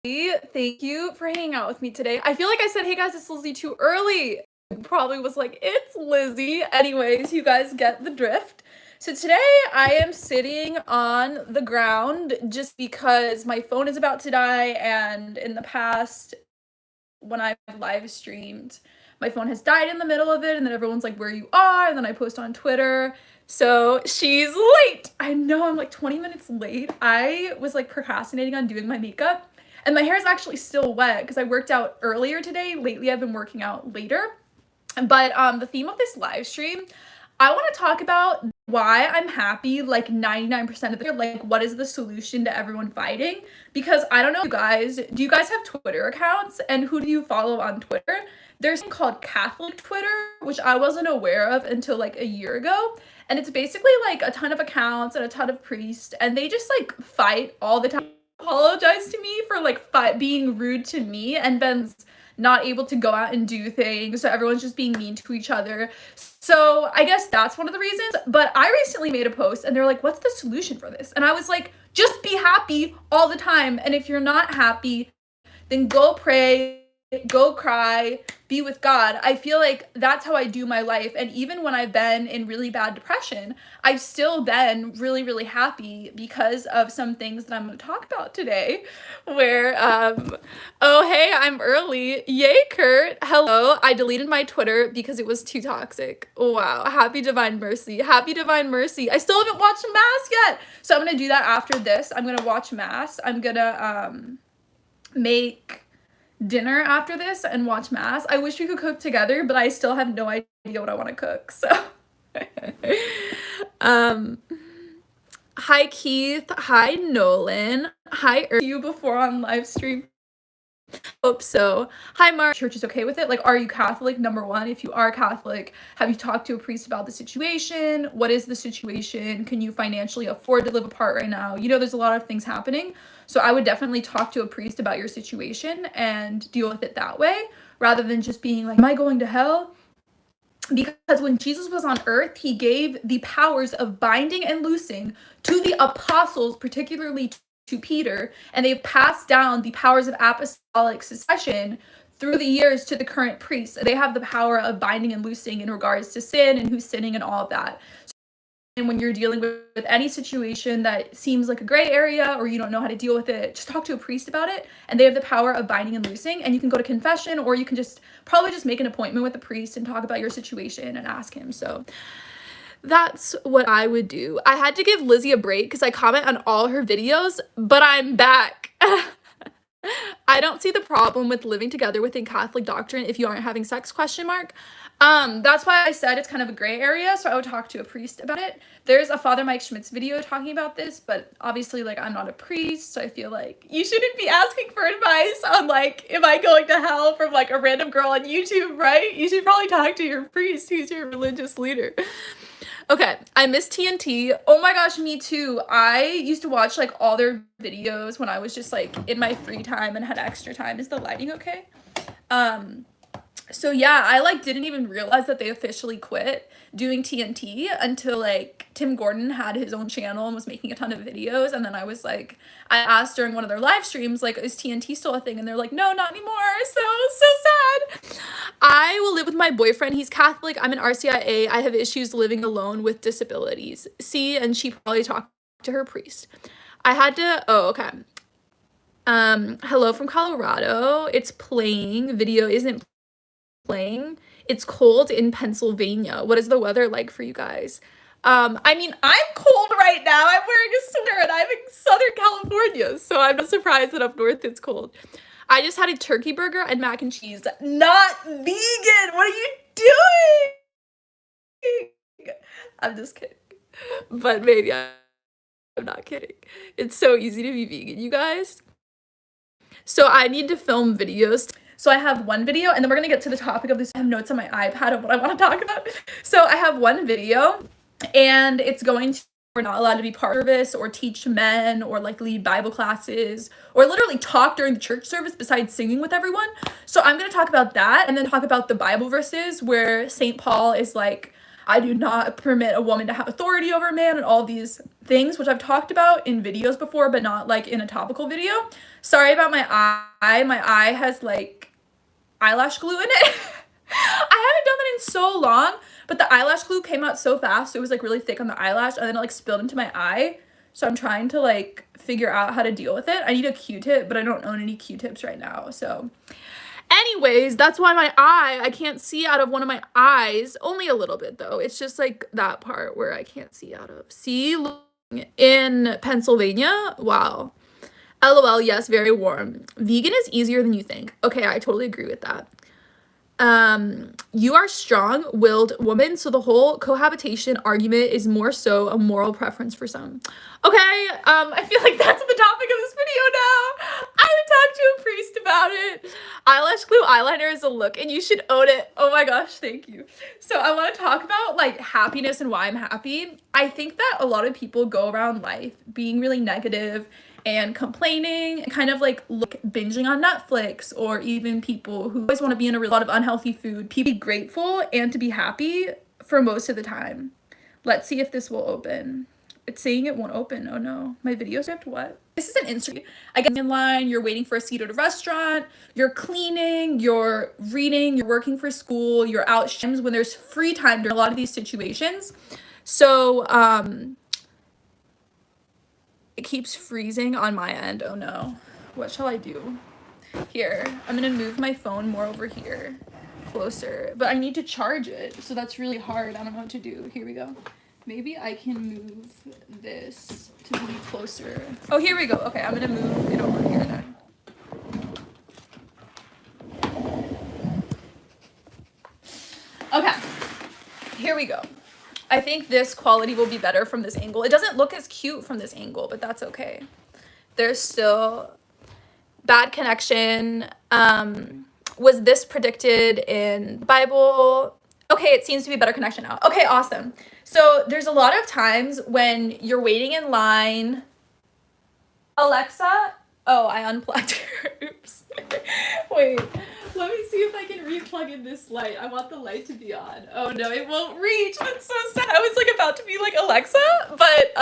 Thank you for hanging out with me today. I feel like I said, hey guys, it's Lizzie too early. Probably was like, it's Lizzie. Anyways, you guys get the drift. So today I am sitting on the ground just because my phone is about to die, and in the past, when I've live streamed, my phone has died in the middle of it, and then everyone's like, where you are, and then I post on Twitter. So she's late. I know I'm like 20 minutes late. I was like procrastinating on doing my makeup, and my hair is actually still wet because I worked out earlier today. Lately, I've been working out later. But the theme of this live stream, I want to talk about why I'm happy like 99% of the time. Like, what is the solution to everyone fighting? Because I don't know, you guys, do you guys have Twitter accounts? And who do you follow on Twitter? There's something called Catholic Twitter, which I wasn't aware of until like a year ago. And it's basically like a ton of accounts and a ton of priests, and they just like fight all the time. Apologize to me for like being rude to me, and Ben's not able to go out and do things, so everyone's just being mean to each other. So I guess that's one of the reasons. But I recently made a post and they're like, what's the solution for this? And I was like, just be happy all the time, and if you're not happy, then go pray, go cry, be with God. I feel like that's how I do my life. And even when I've been in really bad depression, I've still been really, really happy because of some things that I'm going to talk about today. Where, oh, hey, I'm early. Yay, Kurt. Hello. I deleted my Twitter because it was too toxic. Wow. Happy Divine Mercy. Happy Divine Mercy. I still haven't watched Mass yet. So I'm going to do that after this. I'm going to watch Mass. I'm going to, make dinner after this and watch Mass. I wish we could cook together, but I still have no idea what I want to cook. So hi Keith, hi Nolan, hi you before on live stream. Hope so. Hi Mark. Church is okay with it? Like, are you Catholic? Number one, if you are Catholic, have you talked to a priest about the situation? What is the situation? Can you financially afford to live apart right now? You know, there's a lot of things happening. So I would definitely talk to a priest about your situation and deal with it that way, rather than just being like, am I going to hell? Because when Jesus was on earth, he gave the powers of binding and loosing to the apostles, particularly to Peter, and they've passed down the powers of apostolic succession through the years to the current priests. They have the power of binding and loosing in regards to sin and who's sinning and all of that. And when you're dealing with any situation that seems like a gray area or you don't know how to deal with it, just talk to a priest about it, and they have the power of binding and loosing. And you can go to confession, or you can just probably just make an appointment with the priest and talk about your situation and ask him. So that's what I would do. I had to give Lizzie a break because I comment on all her videos, but I'm back. I don't see the problem with living together within Catholic doctrine if you aren't having sex, ? That's why I said it's kind of a gray area, so I would talk to a priest about it. There's a Father Mike Schmidt's video talking about this, but obviously, like, I'm not a priest, so I feel like you shouldn't be asking for advice on, like, am I going to hell from, like, a random girl on YouTube, right? You should probably talk to your priest, who's your religious leader. Okay, I miss TNT. Oh my gosh, me too. I used to watch like all their videos when I was just like in my free time and had extra time. Is the lighting okay? So yeah, I like didn't even realize that they officially quit doing TNT until like Tim Gordon had his own channel and was making a ton of videos. And then I was like, I asked during one of their live streams, like, is TNT still a thing? And they're like, no, not anymore. So sad. I will live with my boyfriend. He's Catholic. I'm an RCIA. I have issues living alone with disabilities. See, and she probably talked to her priest. I had to, oh, okay. Hello from Colorado. It's playing. Video isn't playing. It's cold in Pennsylvania. What is the weather like for you guys? I mean, I'm cold right now. I'm wearing a sweater and I'm in Southern California, so I'm not surprised that up north it's cold. I just had a turkey burger and mac and cheese. Not vegan. What are you doing? I'm just kidding. But maybe I'm not kidding. It's so easy to be vegan, you guys. So I need to film videos. So I have one video, and then we're gonna get to the topic of this. I have notes on my iPad of what I want to talk about. So I have one video, and it's going to, we're not allowed to be part of this or teach men or like lead Bible classes or literally talk during the church service besides singing with everyone. So I'm going to talk about that and then talk about the Bible verses where St. Paul is like, I do not permit a woman to have authority over a man, and all these things, which I've talked about in videos before, but not like in a topical video. Sorry about my eye. My eye has like eyelash glue in it. I haven't done that in so long, but the eyelash glue came out so fast. It was like really thick on the eyelash, and then it like spilled into my eye. So I'm trying to like figure out how to deal with it. I need a Q-tip, but I don't own any Q-tips right now. So anyways, that's why I can't see out of one of my eyes. Only a little bit though. It's just like that part where I can't see out of. See, in Pennsylvania? Wow. LOL, yes, very warm. Vegan is easier than you think. Okay, I totally agree with that. You are strong-willed woman, so the whole cohabitation argument is more so a moral preference for some. Okay, I feel like that's the topic of this video now. I would talk to a priest about it. Eyelash glue eyeliner is a look, and you should own it. Oh my gosh, thank you. So I want to talk about like happiness and why I'm happy. I think that a lot of people go around life being really negative and complaining, kind of like binging on Netflix, or even people who always want to be in a lot of unhealthy food. People be grateful and to be happy for most of the time. Let's see if this will open. It's saying it won't open. Oh no, my video script, what? This is an Instagram. I get in line, you're waiting for a seat at a restaurant, you're cleaning, you're reading, you're working for school, you're out when there's free time during a lot of these situations. So, it keeps freezing on my end. Oh no. What shall I do? Here, I'm gonna move my phone more over here, closer. But I need to charge it, so that's really hard. I don't know what to do. Here we go. Maybe I can move this to be closer. Oh, here we go. Okay, I'm gonna move it over here then. Okay, here we go. I think this quality will be better from this angle. It doesn't look as cute from this angle, but that's okay. There's still bad connection. Was this predicted in Bible? Okay, it seems to be better connection now. Okay, awesome. So there's a lot of times when you're waiting in line. Alexa? Oh, I unplugged her. Oops. Wait. Let me see if I can re-plug in this light. I want the light to be on. Oh no, it won't reach. That's so sad. I was like about to be like Alexa, but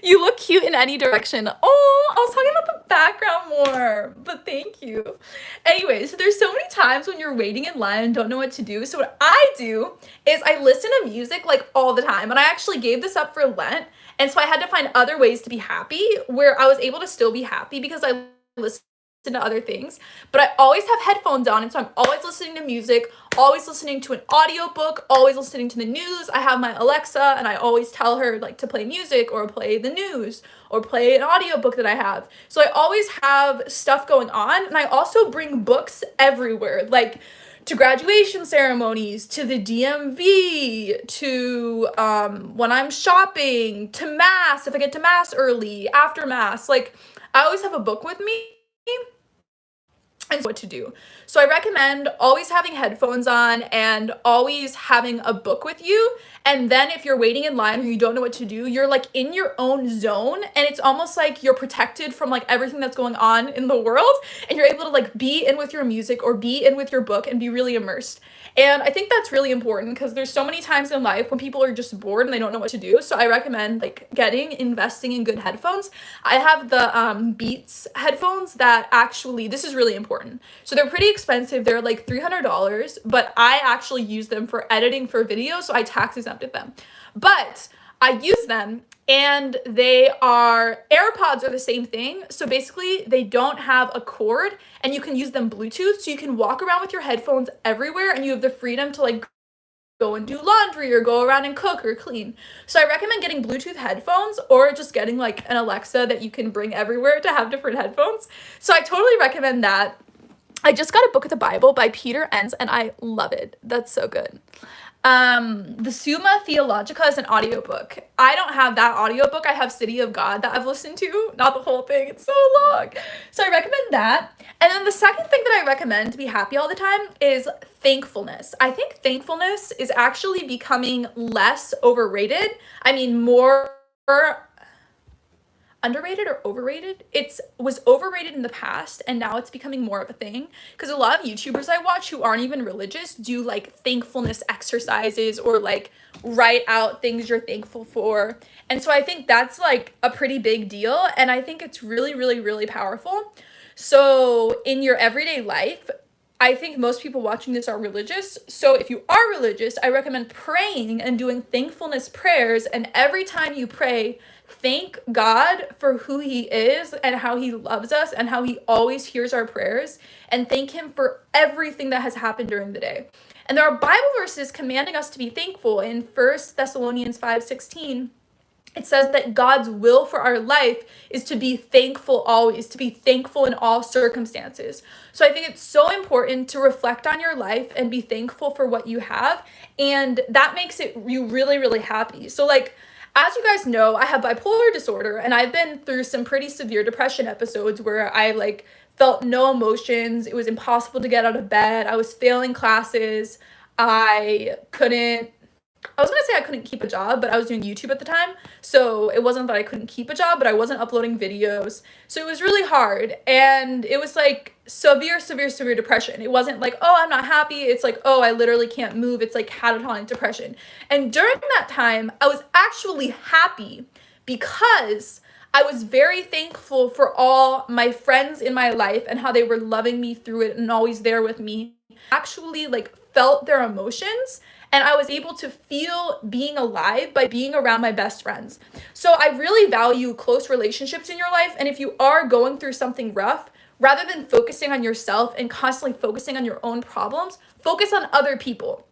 you look cute in any direction. Oh, I was talking about the background more, but thank you. Anyway, so there's so many times when you're waiting in line and don't know what to do. So what I do is I listen to music like all the time, and I actually gave this up for Lent. And so I had to find other ways to be happy where I was able to still be happy because I listen to other things, but I always have headphones on, and so I'm always listening to music, always listening to an audiobook, always listening to the news. I have my Alexa, and I always tell her like to play music or play the news or play an audiobook that I have. So I always have stuff going on, and I also bring books everywhere, like to graduation ceremonies, to the DMV, to when I'm shopping, to mass, if I get to mass early, after mass. Like I always have a book with me and what to do. So I recommend always having headphones on and always having a book with you. And then if you're waiting in line or you don't know what to do, you're like in your own zone, and it's almost like you're protected from like everything that's going on in the world, and you're able to like be in with your music or be in with your book and be really immersed. And I think that's really important because there's so many times in life when people are just bored and they don't know what to do. So I recommend like investing in good headphones. I have the Beats headphones that actually, this is really important. So they're pretty expensive. They're like $300, but I actually use them for editing for video. So I tax exempted them, but I use them, and AirPods are the same thing. So basically they don't have a cord, and you can use them Bluetooth. So you can walk around with your headphones everywhere, and you have the freedom to like go and do laundry or go around and cook or clean. So I recommend getting Bluetooth headphones, or just getting like an Alexa that you can bring everywhere to have different headphones. So I totally recommend that. I just got a book of the Bible by Peter Enns, and I love it. That's so good. The Summa Theologica is an audiobook. I don't have that audiobook. I have City of God that I've listened to, not the whole thing. It's so long. So I recommend that. And then the second thing that I recommend to be happy all the time is thankfulness. I think thankfulness is actually becoming less overrated. I mean, more underrated or overrated. It's was overrated in the past and now it's becoming more of a thing because a lot of YouTubers I watch who aren't even religious do like thankfulness exercises or like write out things you're thankful for. And so I think that's like a pretty big deal and I think it's really really really powerful. So in your everyday life, I think most people watching this are religious. So if you are religious, I recommend praying and doing thankfulness prayers. And every time you pray, thank God for who he is and how he loves us and how he always hears our prayers. And thank him for everything that has happened during the day. And there are Bible verses commanding us to be thankful. In 1 Thessalonians 5:16, it says that God's will for our life is to be thankful always, to be thankful in all circumstances. So I think it's so important to reflect on your life and be thankful for what you have. And that makes you really, really happy. So like, as you guys know, I have bipolar disorder and I've been through some pretty severe depression episodes where I like felt no emotions. It was impossible to get out of bed. I was failing classes. I was gonna say I couldn't keep a job, but I was doing YouTube at the time. So it wasn't that I couldn't keep a job, but I wasn't uploading videos. So it was really hard. And it was like severe, severe, severe depression. It wasn't like, oh, I'm not happy. It's like, oh, I literally can't move. It's like catatonic depression. And during that time, I was actually happy because I was very thankful for all my friends in my life and how they were loving me through it and always there with me. Actually like felt their emotions and I was able to feel being alive by being around my best friends. So I really value close relationships in your life. And if you are going through something rough, rather than focusing on yourself and constantly focusing on your own problems, focus on other people.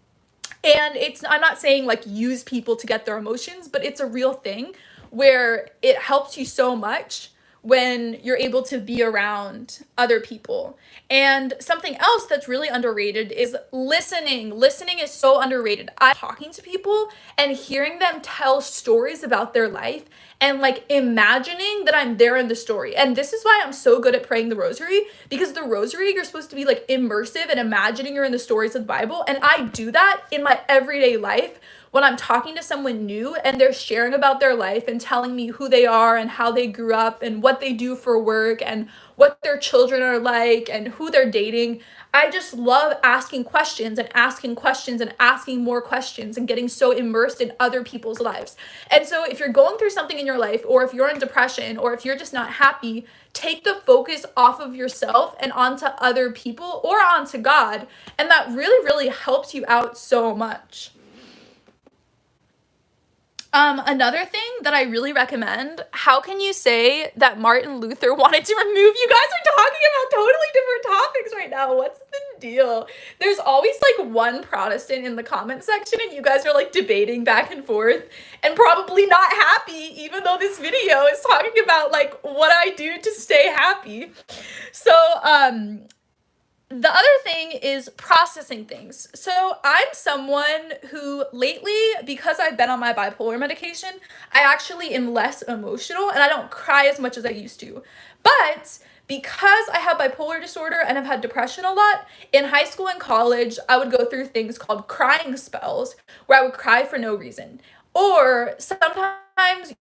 And I'm not saying like use people to get their emotions, but it's a real thing where it helps you so much when you're able to be around other people. And something else that's really underrated is listening. Listening is so underrated. I'm talking to people and hearing them tell stories about their life and like imagining that I'm there in the story. And this is why I'm so good at praying the rosary, because the rosary, you're supposed to be like immersive and imagining you're in the stories of the Bible. And I do that in my everyday life when I'm talking to someone new and they're sharing about their life and telling me who they are and how they grew up and what they do for work and what their children are like and who they're dating. I just love asking questions and asking questions and asking more questions and getting so immersed in other people's lives. And so if you're going through something in your life, or if you're in depression, or if you're just not happy, take the focus off of yourself and onto other people or onto God. And that really, really helps you out so much. Another thing that I really recommend, how can you say that Martin Luther wanted to remove, you guys are talking about totally different topics right now. What's the deal? There's always like one Protestant in the comment section and you guys are like debating back and forth and probably not happy, even though this video is talking about like what I do to stay happy. So, the other thing is processing things. So I'm someone who lately, because I've been on my bipolar medication, I actually am less emotional and I don't cry as much as I used to. But because I have bipolar disorder and I've had depression a lot, in high school and college, I would go through things called crying spells where I would cry for no reason. Or sometimes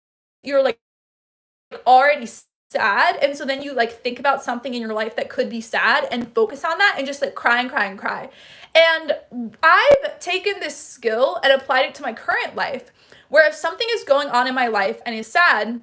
you're like already sad, and so then you like think about something in your life that could be sad and focus on that and just like cry and cry and cry. And I've taken this skill and applied it to my current life, where if something is going on in my life and is sad,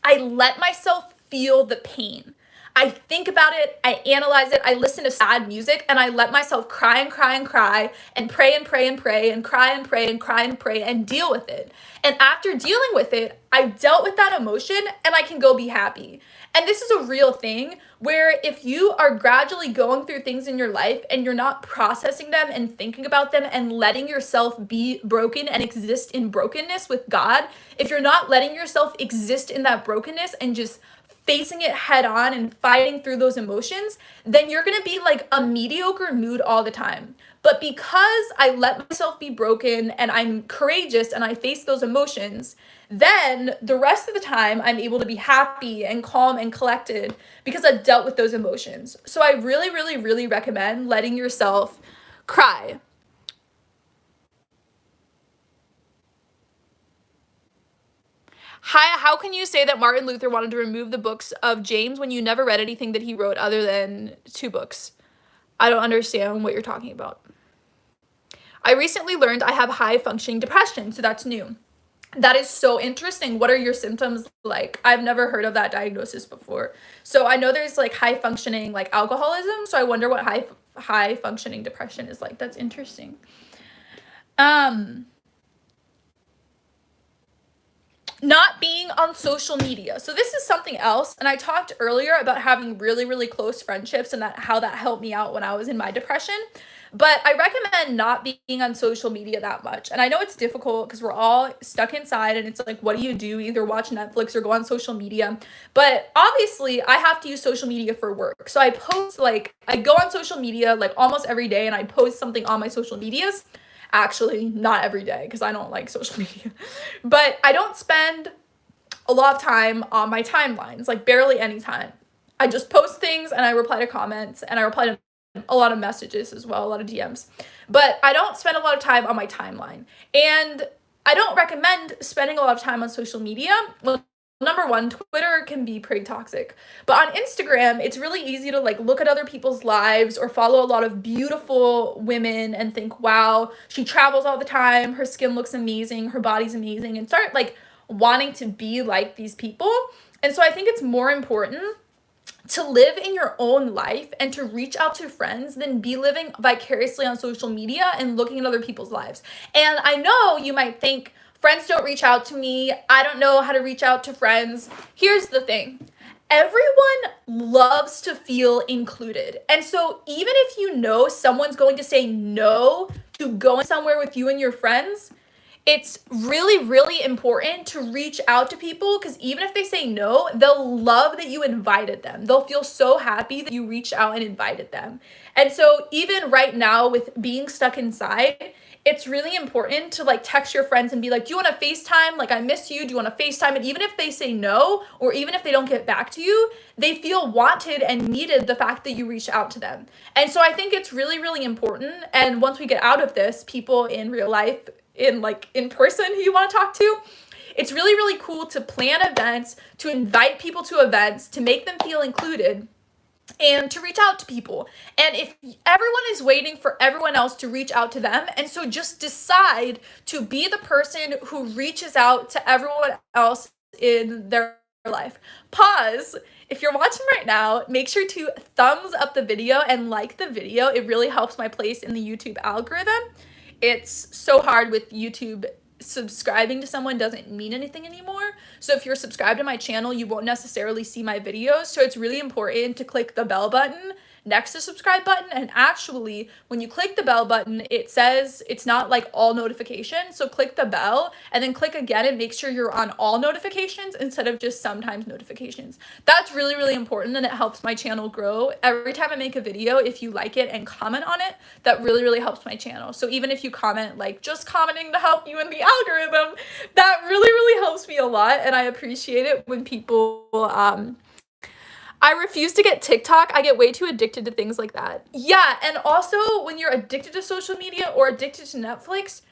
I let myself feel the pain. I think about it, I analyze it, I listen to sad music, and I let myself cry and cry and cry and pray and pray and pray and cry and pray and cry and pray and deal with it. And after dealing with it, I've dealt with that emotion and I can go be happy. And this is a real thing where if you are gradually going through things in your life and you're not processing them and thinking about them and letting yourself be broken and exist in brokenness with God, if you're not letting yourself exist in that brokenness and just facing it head on and fighting through those emotions, then you're gonna be like a mediocre mood all the time. But because I let myself be broken and I'm courageous and I face those emotions, then the rest of the time I'm able to be happy and calm and collected because I've dealt with those emotions. So I really, really, really recommend letting yourself cry. Hi, how can you say that Martin Luther wanted to remove the books of James when you never read anything that he wrote other than 2 books? I don't understand what you're talking about. I recently learned I have high functioning depression, so that's new. That is so interesting. What are your symptoms like? I've never heard of that diagnosis before. So I know there's like high functioning like alcoholism, so I wonder what high functioning depression is like. That's interesting. Not being on social media. So this is something else, and I talked earlier about having really, really close friendships and how that helped me out when I was in my depression. But I recommend not being on social media that much. And I know it's difficult because we're all stuck inside and it's like, what do you do? Either watch Netflix or go on social media. But obviously I have to use social media for work. So I go on social media like almost every day, and I post something on my social medias. Actually, not every day because I don't like social media. But I don't spend a lot of time on my timelines, like barely any time. I just post things and I reply to comments, and I reply to a lot of messages as well, a lot of DMs. But I don't spend a lot of time on my timeline. And I don't recommend spending a lot of time on social media. Well, number one, Twitter can be pretty toxic. But on Instagram, it's really easy to like look at other people's lives or follow a lot of beautiful women and think, wow, she travels all the time, her skin looks amazing, her body's amazing, and start like wanting to be like these people. And so I think it's more important to live in your own life and to reach out to friends than be living vicariously on social media and looking at other people's lives. And I know you might think, friends don't reach out to me, I don't know how to reach out to friends. Here's the thing. Everyone loves to feel included. And so even if you know someone's going to say no to going somewhere with you and your friends, it's really, really important to reach out to people, because even if they say no, they'll love that you invited them. They'll feel so happy that you reached out and invited them. And so even right now with being stuck inside, it's really important to like text your friends and be like, do you want to FaceTime? Like, I miss you. Do you want to FaceTime? And even if they say no, or even if they don't get back to you, they feel wanted and needed the fact that you reached out to them. And so I think it's really, really important. And once we get out of this, people in real life, in person who you want to talk to, it's really, really cool to plan events, to invite people to events, to make them feel included, and to reach out to people. And if everyone is waiting for everyone else to reach out to them, and so just decide to be the person who reaches out to everyone else in their life. Pause. If you're watching right now, make sure to thumbs up the video and like the video. It really helps my place in the YouTube algorithm. It's so hard with YouTube. Subscribing to someone doesn't mean anything anymore. So if you're subscribed to my channel, you won't necessarily see my videos. So it's really important to click the bell button next to subscribe button. And actually, when you click the bell button, it says it's not like all notifications. So click the bell and then click again and make sure you're on all notifications instead of just sometimes notifications. That's really, really important, and it helps my channel grow. Every time I make a video, if you like it and comment on it, that really, really helps my channel. So even if you comment, like just commenting to help you in the algorithm, that really, really helps me a lot. And I appreciate it when people, I refuse to get TikTok. I get way too addicted to things like that. Yeah, and also when you're addicted to social media or addicted to Netflix,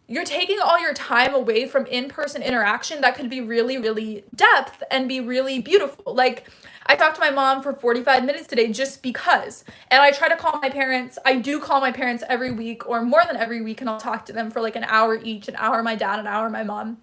you're taking all your time away from in-person interaction that could be really, really depth and be really beautiful. Like, I talked to my mom for 45 minutes today just because. And I try to call my parents. I do call my parents every week or more than every week, and I'll talk to them for like an hour each, an hour my dad, an hour my mom.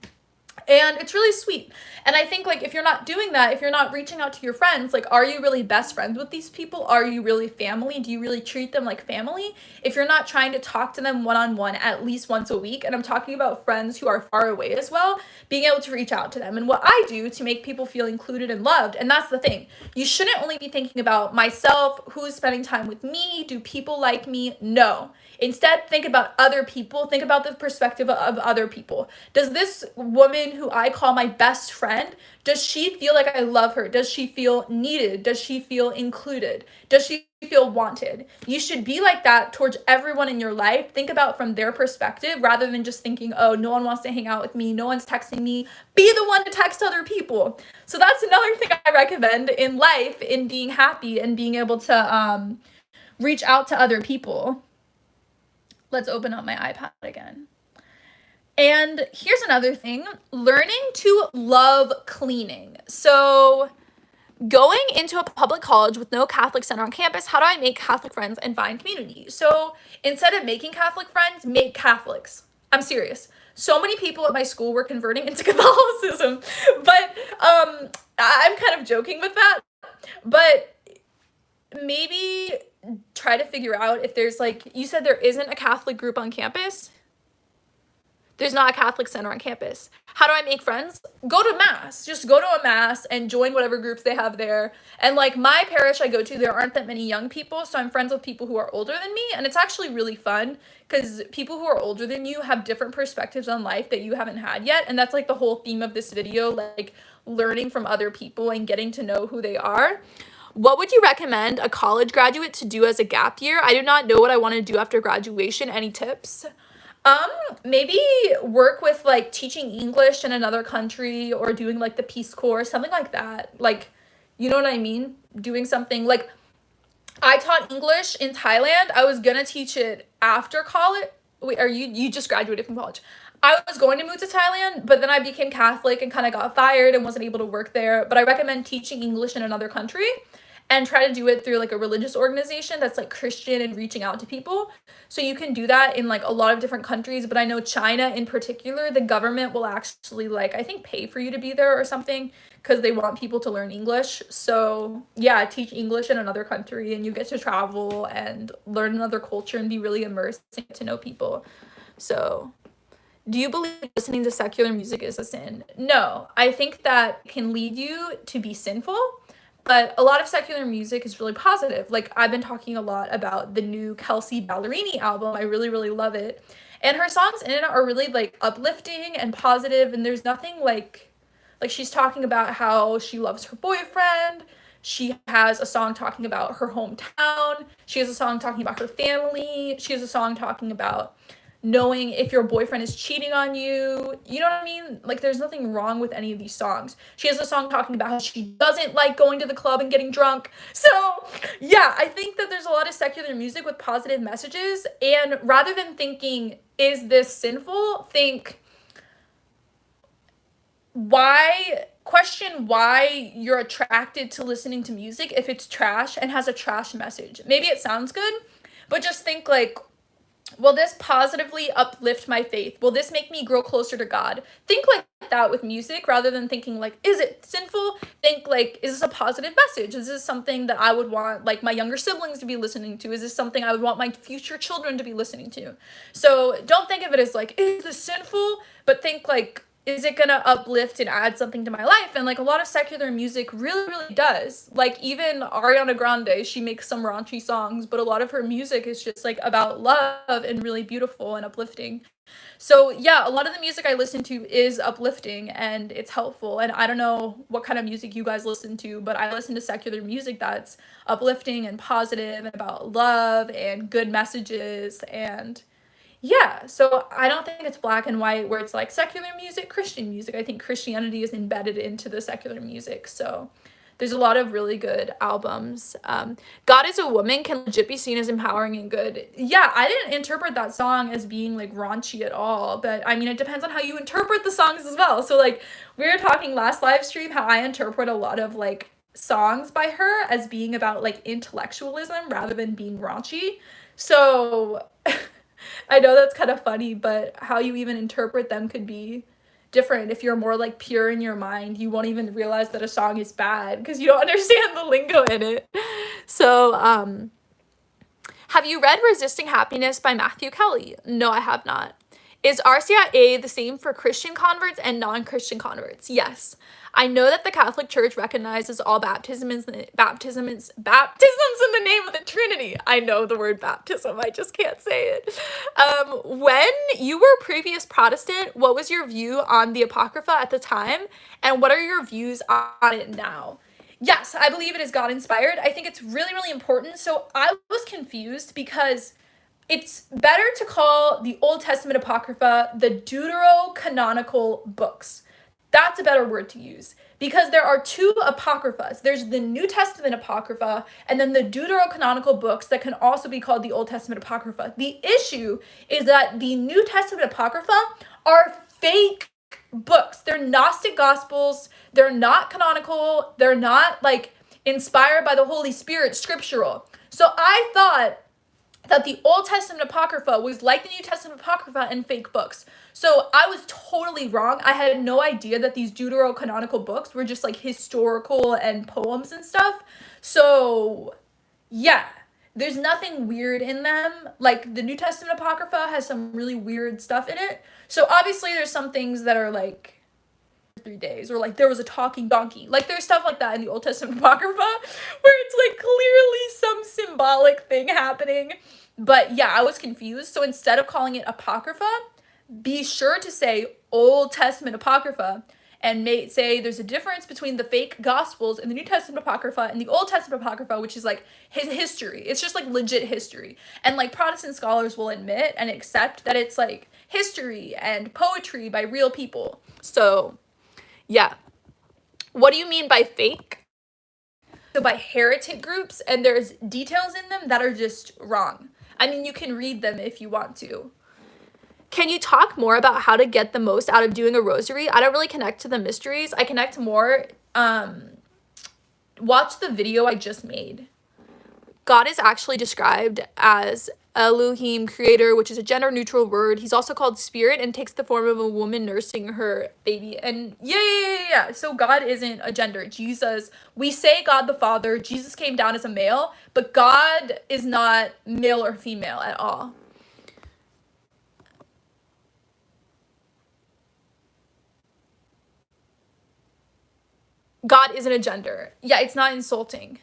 And it's really sweet. And I think like if you're not doing that, if you're not reaching out to your friends, like, are you really best friends with these people? Are you really family? Do you really treat them like family? If you're not trying to talk to them one-on-one at least once a week, and I'm talking about friends who are far away as well, being able to reach out to them. And what I do to make people feel included and loved, and that's the thing. You shouldn't only be thinking about myself, who's spending time with me, do people like me? No. Instead, think about other people. Think about the perspective of other people. Does this woman who I call my best friend, does she feel like I love her? Does she feel needed? Does she feel included? Does she feel wanted? You should be like that towards everyone in your life. Think about from their perspective rather than just thinking, oh, no one wants to hang out with me, no one's texting me. Be the one to text other people. So that's another thing I recommend in life, in being happy and being able to reach out to other people. Let's open up my iPad again. And here's another thing, learning to love cleaning. So going into a public college with no Catholic center on campus, how do I make Catholic friends and find community? So instead of making Catholic friends, make Catholics. I'm serious. So many people at my school were converting into Catholicism, but I'm kind of joking with that. But maybe try to figure out if there's, like, you said there isn't a Catholic group on campus. There's not a Catholic center on campus. How do I make friends? Go to mass. Just go to a mass and join whatever groups they have there. And like my parish I go to, there aren't that many young people, so I'm friends with people who are older than me, and it's actually really fun because people who are older than you have different perspectives on life that you haven't had yet, and that's like the whole theme of this video, like learning from other people and getting to know who they are. What would you recommend a college graduate to do as a gap year? I do not know what I want to do after graduation. Any tips? Maybe work with like teaching English in another country or doing like the Peace Corps, something like that. Like, you know what I mean? Doing something like I taught English in Thailand. I was gonna teach it after college. Wait, are you just graduated from college? I was going to move to Thailand, but then I became Catholic and kind of got fired and wasn't able to work there. But I recommend teaching English in another country and try to do it through like a religious organization that's like Christian and reaching out to people. So you can do that in like a lot of different countries, but I know China in particular, the government will actually like, I think, pay for you to be there or something because they want people to learn English. So yeah, teach English in another country and you get to travel and learn another culture and be really immersed and get to know people. So do you believe listening to secular music is a sin? No, I think that can lead you to be sinful. But a lot of secular music is really positive. Like I've been talking a lot about the new Kelsey Ballerini album. I really, really love it. And her songs in it are really like uplifting and positive, and there's nothing like she's talking about how she loves her boyfriend. She has a song talking about her hometown. She has a song talking about her family. She has a song talking about knowing if your boyfriend is cheating on you. You know what I mean? Like there's nothing wrong with any of these songs. She has a song talking about how she doesn't like going to the club and getting drunk. So yeah, I think that there's a lot of secular music with positive messages, and rather than thinking, is this sinful, think question why you're attracted to listening to music if it's trash and has a trash message. Maybe it sounds good, but just think like, will this positively uplift my faith? Will this make me grow closer to God? Think like that with music rather than thinking like, is it sinful? Think like, is this a positive message? Is this something that I would want like my younger siblings to be listening to? Is this something I would want my future children to be listening to? So don't think of it as like, is this sinful? But think like, is it gonna uplift and add something to my life? And like a lot of secular music really, really does. Like even Ariana Grande, she makes some raunchy songs, but a lot of her music is just like about love and really beautiful and uplifting. So yeah, a lot of the music I listen to is uplifting and it's helpful. And I don't know what kind of music you guys listen to, but I listen to secular music that's uplifting and positive and about love and good messages. And yeah, so I don't think it's black and white where it's like secular music, Christian music. I think Christianity is embedded into the secular music. So there's a lot of really good albums. God is a Woman can legit be seen as empowering and good. Yeah, I didn't interpret that song as being like raunchy at all, but I mean, it depends on how you interpret the songs as well. So like we were talking last live stream how I interpret a lot of like songs by her as being about like intellectualism rather than being raunchy. So I know that's kind of funny, but how you even interpret them could be different. If you're more like pure in your mind, you won't even realize that a song is bad because you don't understand the lingo in it. So, have you read Resisting Happiness by Matthew Kelly? No, I have not. Is RCIA the same for Christian converts and non-Christian converts? Yes. I know that the Catholic Church recognizes all baptisms in the name of the Trinity. I know the word baptism, I just can't say it. When you were a previous Protestant, what was your view on the Apocrypha at the time? And what are your views on it now? Yes, I believe it is God inspired. I think it's really, really important. So I was confused because it's better to call the Old Testament Apocrypha the deuterocanonical books. That's a better word to use because there are two Apocryphas. There's the New Testament Apocrypha and then the deuterocanonical books that can also be called the Old Testament Apocrypha. The issue is that the New Testament Apocrypha are fake books. They're Gnostic Gospels. They're not canonical. They're not like inspired by the Holy Spirit, scriptural. So I thought that the Old Testament Apocrypha was like the New Testament Apocrypha and fake books. So I was totally wrong. I had no idea that these deuterocanonical books were just like historical and poems and stuff. So yeah, there's nothing weird in them. Like the New Testament Apocrypha has some really weird stuff in it. So obviously there's some things that are like 3 days, or like there was a talking donkey. Like there's stuff like that in the Old Testament Apocrypha where it's like clearly some symbolic thing happening. But yeah, I was confused. So instead of calling it Apocrypha, be sure to say Old Testament Apocrypha, and may say there's a difference between the fake Gospels in the New Testament Apocrypha and the Old Testament Apocrypha, which is like his history. It's just like legit history. And like Protestant scholars will admit and accept that it's like history and poetry by real people. So yeah. What do you mean by fake? So by heretic groups, and there's details in them that are just wrong. I mean, you can read them if you want to. Can you talk more about how to get the most out of doing a rosary? I don't really connect to the mysteries. I connect more. Watch the video I just made. God is actually described as Elohim, creator, which is a gender-neutral word. He's also called spirit and takes the form of a woman nursing her baby. And yeah. So God isn't a gender. Jesus, we say God the Father. Jesus came down as a male, but God is not male or female at all. God isn't a gender. Yeah, it's not insulting.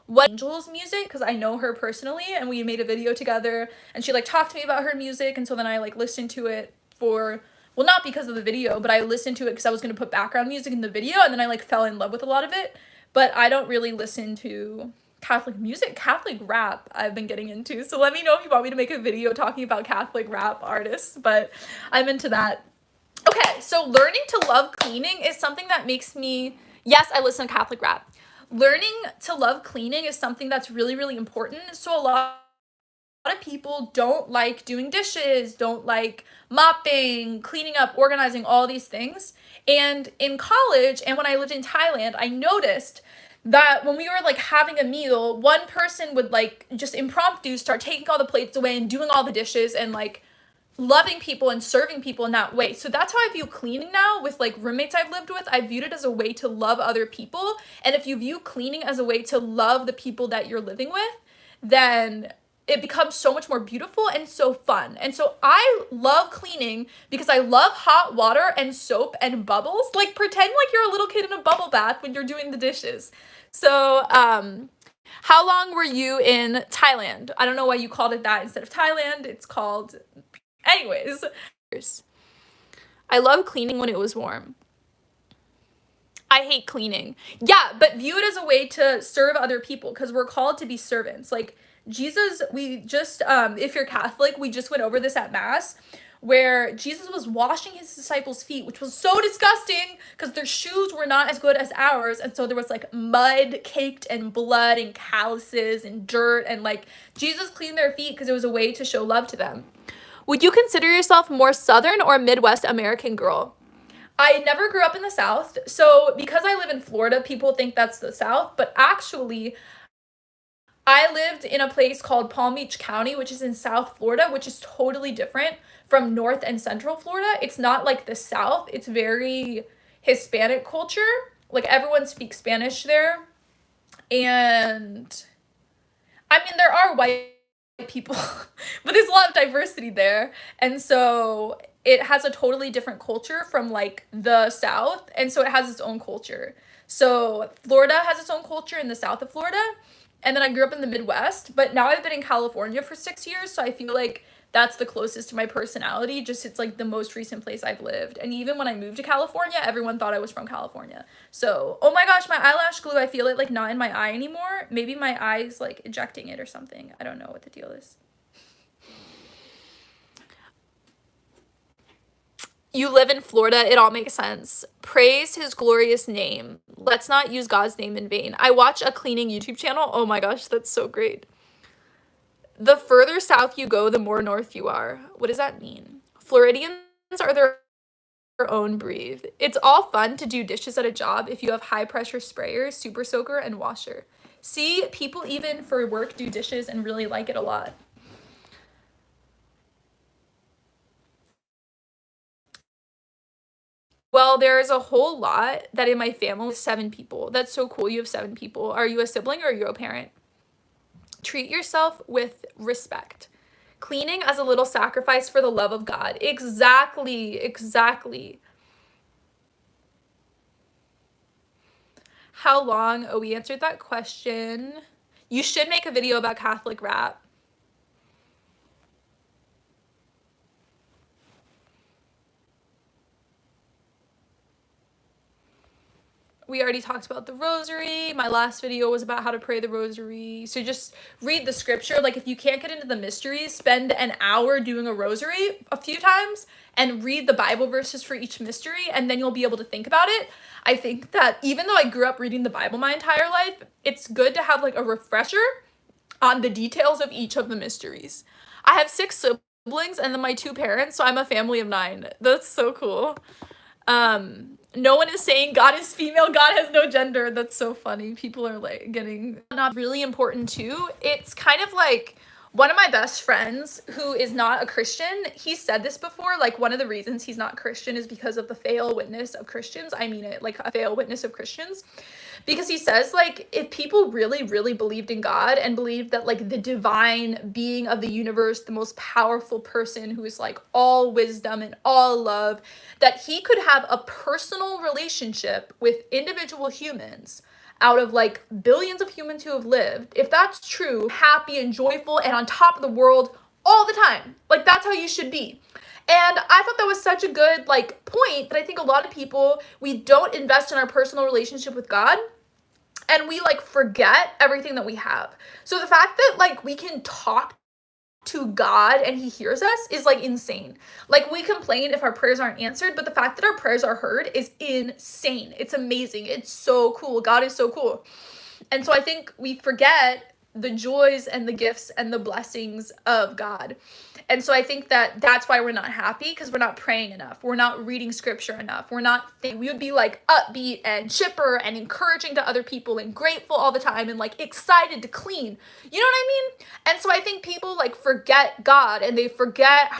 What Angel's music, because I know her personally and we made a video together and she like talked to me about her music, and so then I like listened to it for, well, not because of the video, but I listened to it because I was going to put background music in the video, and then I like fell in love with a lot of it. But I don't really listen to Catholic music. Catholic rap I've been getting into, so let me know if you want me to make a video talking about Catholic rap artists, but I'm into that. Okay, so learning to love cleaning is something that makes me, yes, I listen to Catholic rap. Learning to love cleaning is something that's really, really important. So a lot of people don't like doing dishes, don't like mopping, cleaning up, organizing, all these things. And in college and when I lived in Thailand, I noticed that when we were like having a meal, one person would like just impromptu start taking all the plates away and doing all the dishes and like loving people and serving people in that way. So that's how I view cleaning now with like roommates I've lived with. I viewed it as a way to love other people. And if you view cleaning as a way to love the people that you're living with, then it becomes so much more beautiful and so fun. And so I love cleaning because I love hot water and soap and bubbles. Like pretend like you're a little kid in a bubble bath when you're doing the dishes. So, how long were you in Thailand? I don't know why you called it that instead of Thailand. It's called, anyways. I love cleaning when it was warm. I hate cleaning. Yeah, but view it as a way to serve other people because we're called to be servants. Like Jesus, we just, if you're Catholic, we just went over this at Mass, where Jesus was washing his disciples' feet, which was so disgusting because their shoes were not as good as ours. And so there was like mud caked and blood and calluses and dirt. And like Jesus cleaned their feet because it was a way to show love to them. Would you consider yourself more Southern or Midwest American girl? I never grew up in the South. So because I live in Florida, people think that's the South. But actually, I lived in a place called Palm Beach County, which is in South Florida, which is totally different from North and Central Florida. It's not like the South. It's very Hispanic culture. Like everyone speaks Spanish there. And I mean, there are white people, but there's a lot of diversity there. And so it has a totally different culture from like the South. And so it has its own culture. So Florida has its own culture in the south of Florida. And then I grew up in the Midwest, but now I've been in California for 6 years. So I feel like that's the closest to my personality. Just it's like the most recent place I've lived. And even when I moved to California, everyone thought I was from California. So, oh my gosh, my eyelash glue, I feel it like not in my eye anymore. Maybe my eye's like ejecting it or something. I don't know what the deal is. You live in Florida, it all makes sense. Praise his glorious name. Let's not use God's name in vain. I watch a cleaning YouTube channel. Oh my gosh, that's so great. The further south you go, the more north you are. What does that mean? Floridians are their own breed. It's all fun to do dishes at a job if you have high pressure sprayer, super soaker, and washer. See, people even for work do dishes and really like it a lot. Well, there's a whole lot that in my family, 7 people. That's so cool. You have 7 people. Are you a sibling or are you a parent? Treat yourself with respect. Cleaning as a little sacrifice for the love of God. Exactly, exactly. How long? Oh, we answered that question. You should make a video about Catholic rap. We already talked about the rosary. My last video was about how to pray the rosary. So just read the scripture. Like if you can't get into the mysteries, spend an hour doing a rosary a few times and read the Bible verses for each mystery, and then you'll be able to think about it. I think that even though I grew up reading the Bible my entire life, it's good to have like a refresher on the details of each of the mysteries. I have 6 siblings and then my 2 parents, so I'm a family of 9. That's so cool. No one is saying God is female, God has no gender. That's so funny. People are like getting not really important too. It's kind of like one of my best friends who is not a Christian, he said this before, like one of the reasons he's not Christian is because of the fail witness of Christians. I mean it, like a fail witness of Christians. Because he says, like, if people really, really believed in God and believed that, like, the divine being of the universe, the most powerful person who is, like, all wisdom and all love, that he could have a personal relationship with individual humans out of, like, billions of humans who have lived, if that's true, happy and joyful and on top of the world all the time. Like, that's how you should be. And I thought that was such a good, like, point that I think a lot of people, we don't invest in our personal relationship with God, and we, like, forget everything that we have. So the fact that, like, we can talk to God and he hears us is, like, insane. Like, we complain if our prayers aren't answered, but the fact that our prayers are heard is insane. It's amazing. It's so cool. God is so cool. And so I think we forget the joys and the gifts and the blessings of God. And so I think that that's why we're not happy, because we're not praying enough. We're not reading scripture enough. We would be like upbeat and chipper and encouraging to other people and grateful all the time and like excited to clean. You know what I mean? And so I think people like forget God and they forget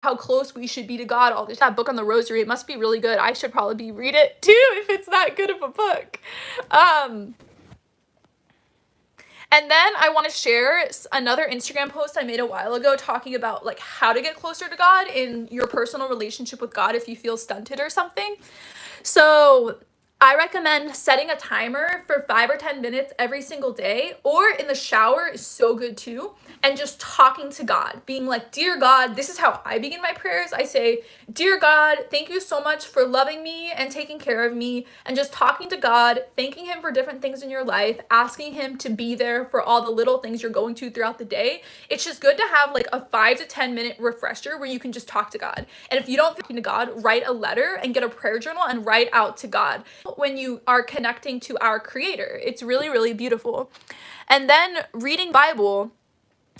how close we should be to God all the time. That book on the rosary, it must be really good. I should probably read it too if it's that good of a book. And then I want to share another Instagram post I made a while ago talking about like how to get closer to God in your personal relationship with God if you feel stunted or something. So I recommend setting a timer for 5 or 10 minutes every single day, or in the shower is so good too, and just talking to God, being like, dear God, this is how I begin my prayers. I say, dear God, thank you so much for loving me and taking care of me, and just talking to God, thanking him for different things in your life, asking him to be there for all the little things you're going to throughout the day. It's just good to have like a 5 to 10 minute refresher where you can just talk to God. And if you don't talk to God, write a letter and get a prayer journal and write out to God when you are connecting to our Creator. It's really, really beautiful. And then reading Bible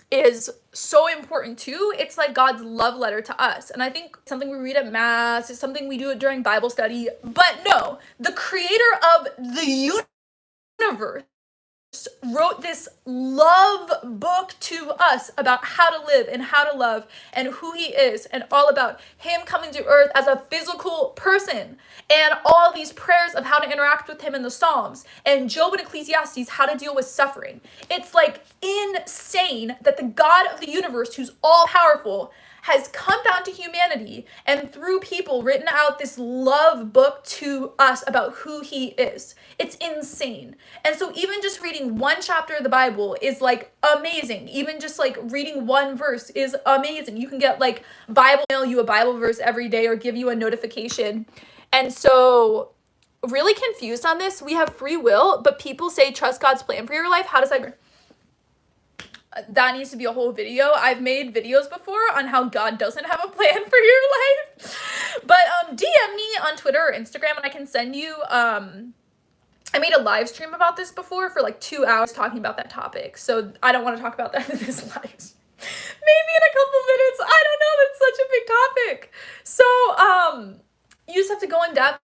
is so important too. It's like God's love letter to us. And I think something we read at Mass, it's something we do during Bible study. But no, the Creator of the universe wrote this love book to us about how to live and how to love and who he is, and all about him coming to earth as a physical person, and all these prayers of how to interact with him in the Psalms, and Job and Ecclesiastes, how to deal with suffering. It's like insane that the God of the universe, who's all powerful, has come down to humanity and through people written out this love book to us about who he is. It's insane. And so even just reading one chapter of the Bible is like amazing. Even just like reading one verse is amazing. You can get like Bible mail you a Bible verse every day or give you a notification. And so really confused on this. We have free will, but people say trust God's plan for your life. How does that? That needs to be a whole video. I've made videos before on how God doesn't have a plan for your life. But DM me on Twitter or Instagram and I can send you, I made a live stream about this before for like 2 hours talking about that topic. So I don't want to talk about that in this live. maybe in a couple minutes. I don't know. That's such a big topic. So, you just have to go in depth at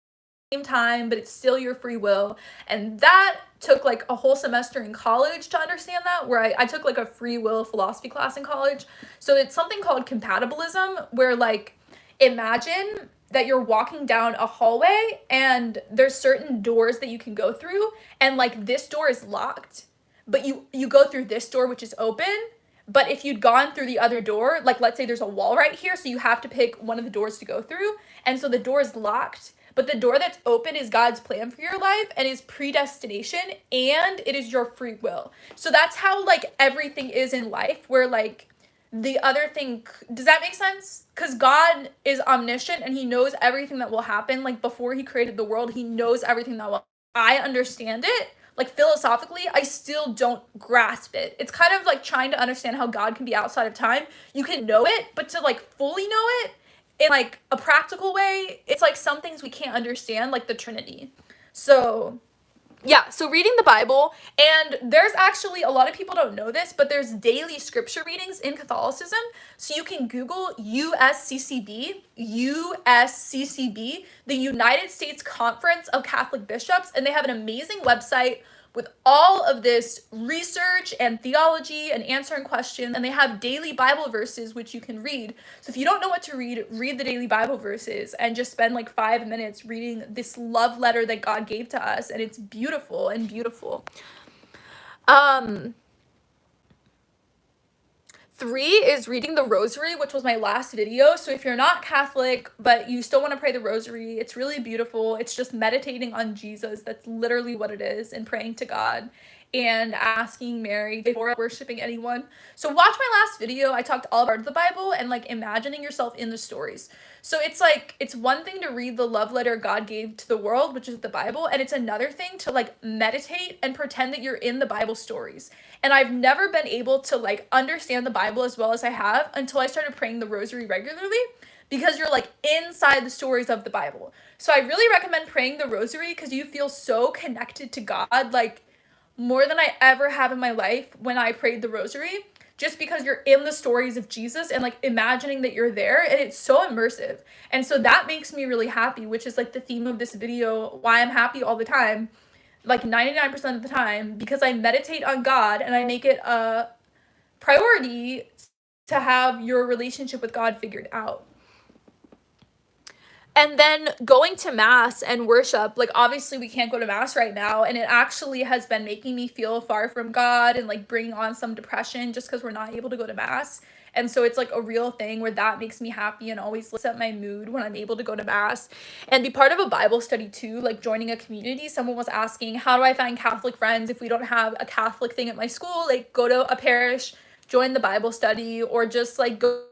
the same time, but it's still your free will. And that took like a whole semester in college to understand that, where I took like a free will philosophy class in college. So it's something called compatibilism, where like, imagine that you're walking down a hallway and there's certain doors that you can go through, and like this door is locked, but you go through this door, which is open. But if you'd gone through the other door, like let's say there's a wall right here, so you have to pick one of the doors to go through, and so the door is locked, but the door that's open is God's plan for your life and is predestination, and it is your free will. So that's how like everything is in life, where like the other thing, does that make sense? Because God is omniscient and he knows everything that will happen. Like before he created the world, he knows everything that will. I understand it. Like philosophically, I still don't grasp it. It's kind of like trying to understand how God can be outside of time. You can know it, but to like fully know it in like a practical way, it's like some things we can't understand, like the Trinity. So yeah, so reading the Bible, and there's actually, a lot of people don't know this, but there's daily scripture readings in Catholicism. So you can Google USCCB, the United States Conference of Catholic Bishops, and they have an amazing website with all of this research and theology and answering questions, and they have daily Bible verses which you can read. So if you don't know what to read the daily Bible verses and just spend like 5 minutes reading this love letter that God gave to us, and it's beautiful and beautiful. 3 is reading the rosary, which was my last video. So if you're not Catholic, but you still want to pray the rosary, it's really beautiful. It's just meditating on Jesus. That's literally what it is, and praying to God and asking Mary before worshiping anyone. So watch my last video. I talked all about the Bible and like imagining yourself in the stories. So it's like, it's one thing to read the love letter God gave to the world, which is the Bible, and it's another thing to like meditate and pretend that you're in the Bible stories. And I've never been able to like understand the Bible as well as I have until I started praying the rosary regularly, because you're like inside the stories of the Bible. So I really recommend praying the rosary because you feel so connected to God, like more than I ever have in my life when I prayed the rosary, just because you're in the stories of Jesus and like imagining that you're there, and it's so immersive. And so that makes me really happy, which is like the theme of this video, why I'm happy all the time, like 99% of the time, because I meditate on God and I make it a priority to have your relationship with God figured out. And then going to mass and worship, like obviously we can't go to mass right now, and it actually has been making me feel far from God and like bringing on some depression just because we're not able to go to mass. And so it's like a real thing where that makes me happy and always lifts up my mood when I'm able to go to mass and be part of a Bible study too, like joining a community. Someone was asking, how do I find Catholic friends if we don't have a Catholic thing at my school? Like go to a parish, join the Bible study, or just like go.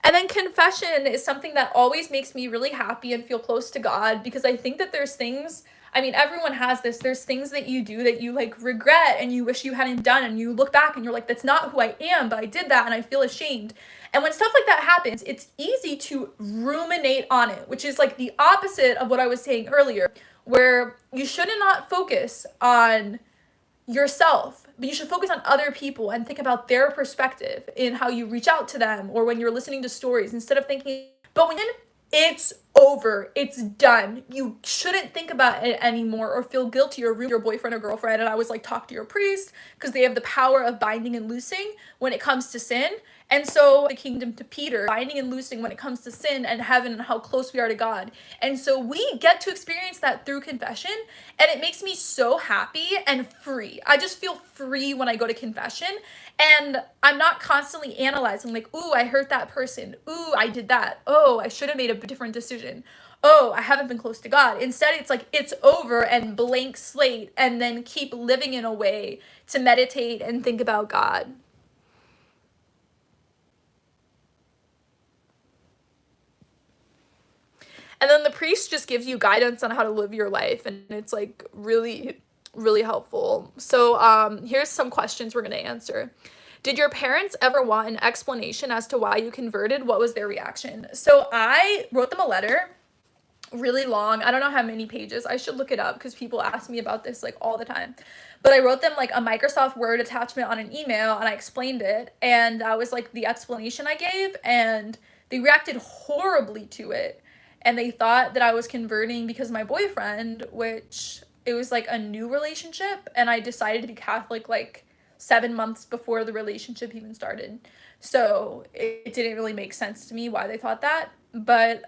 And then confession is something that always makes me really happy and feel close to God, because I think that there's things, I mean, everyone has this, there's things that you do that you like regret and you wish you hadn't done, and you look back and you're like, that's not who I am, but I did that and I feel ashamed. And when stuff like that happens, it's easy to ruminate on it, which is like the opposite of what I was saying earlier, where you should not focus on yourself, but you should focus on other people and think about their perspective in how you reach out to them, or when you're listening to stories, instead of thinking, but when it's over, it's done, you shouldn't think about it anymore or feel guilty or ruin your boyfriend or girlfriend. And I was like, talk to your priest, because they have the power of binding and loosing when it comes to sin. And so the kingdom to Peter, binding and loosing when it comes to sin and heaven and how close we are to God. And so we get to experience that through confession, and it makes me so happy and free. I just feel free when I go to confession, and I'm not constantly analyzing like, ooh, I hurt that person. Ooh, I did that. Oh, I should have made a different decision. Oh, I haven't been close to God. Instead, it's like, it's over and blank slate, and then keep living in a way to meditate and think about God. And then the priest just gives you guidance on how to live your life, and it's like really, really helpful. So here's some questions we're going to answer. Did your parents ever want an explanation as to why you converted? What was their reaction? So I wrote them a letter really long. I don't know how many pages. I should look it up because people ask me about this like all the time. But I wrote them like a Microsoft Word attachment on an email, and I explained it, and that was like the explanation I gave, and they reacted horribly to it. And they thought that I was converting because of my boyfriend, which it was like a new relationship, and I decided to be Catholic like 7 months before the relationship even started. So it didn't really make sense to me why they thought that. But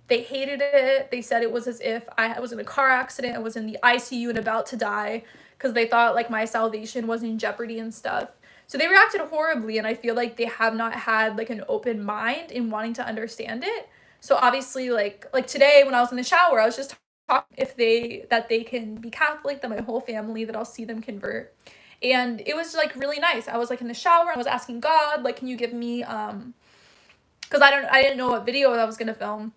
they hated it. They said it was as if I was in a car accident, I was in the ICU and about to die, because they thought like my salvation was in jeopardy and stuff. So they reacted horribly, and I feel like they have not had like an open mind in wanting to understand it. So obviously like today when I was in the shower, I was just talking if they can be Catholic, that my whole family, that I'll see them convert. And it was like really nice. I was like in the shower, I was asking God, like, can you give me because I didn't know what video I was gonna film.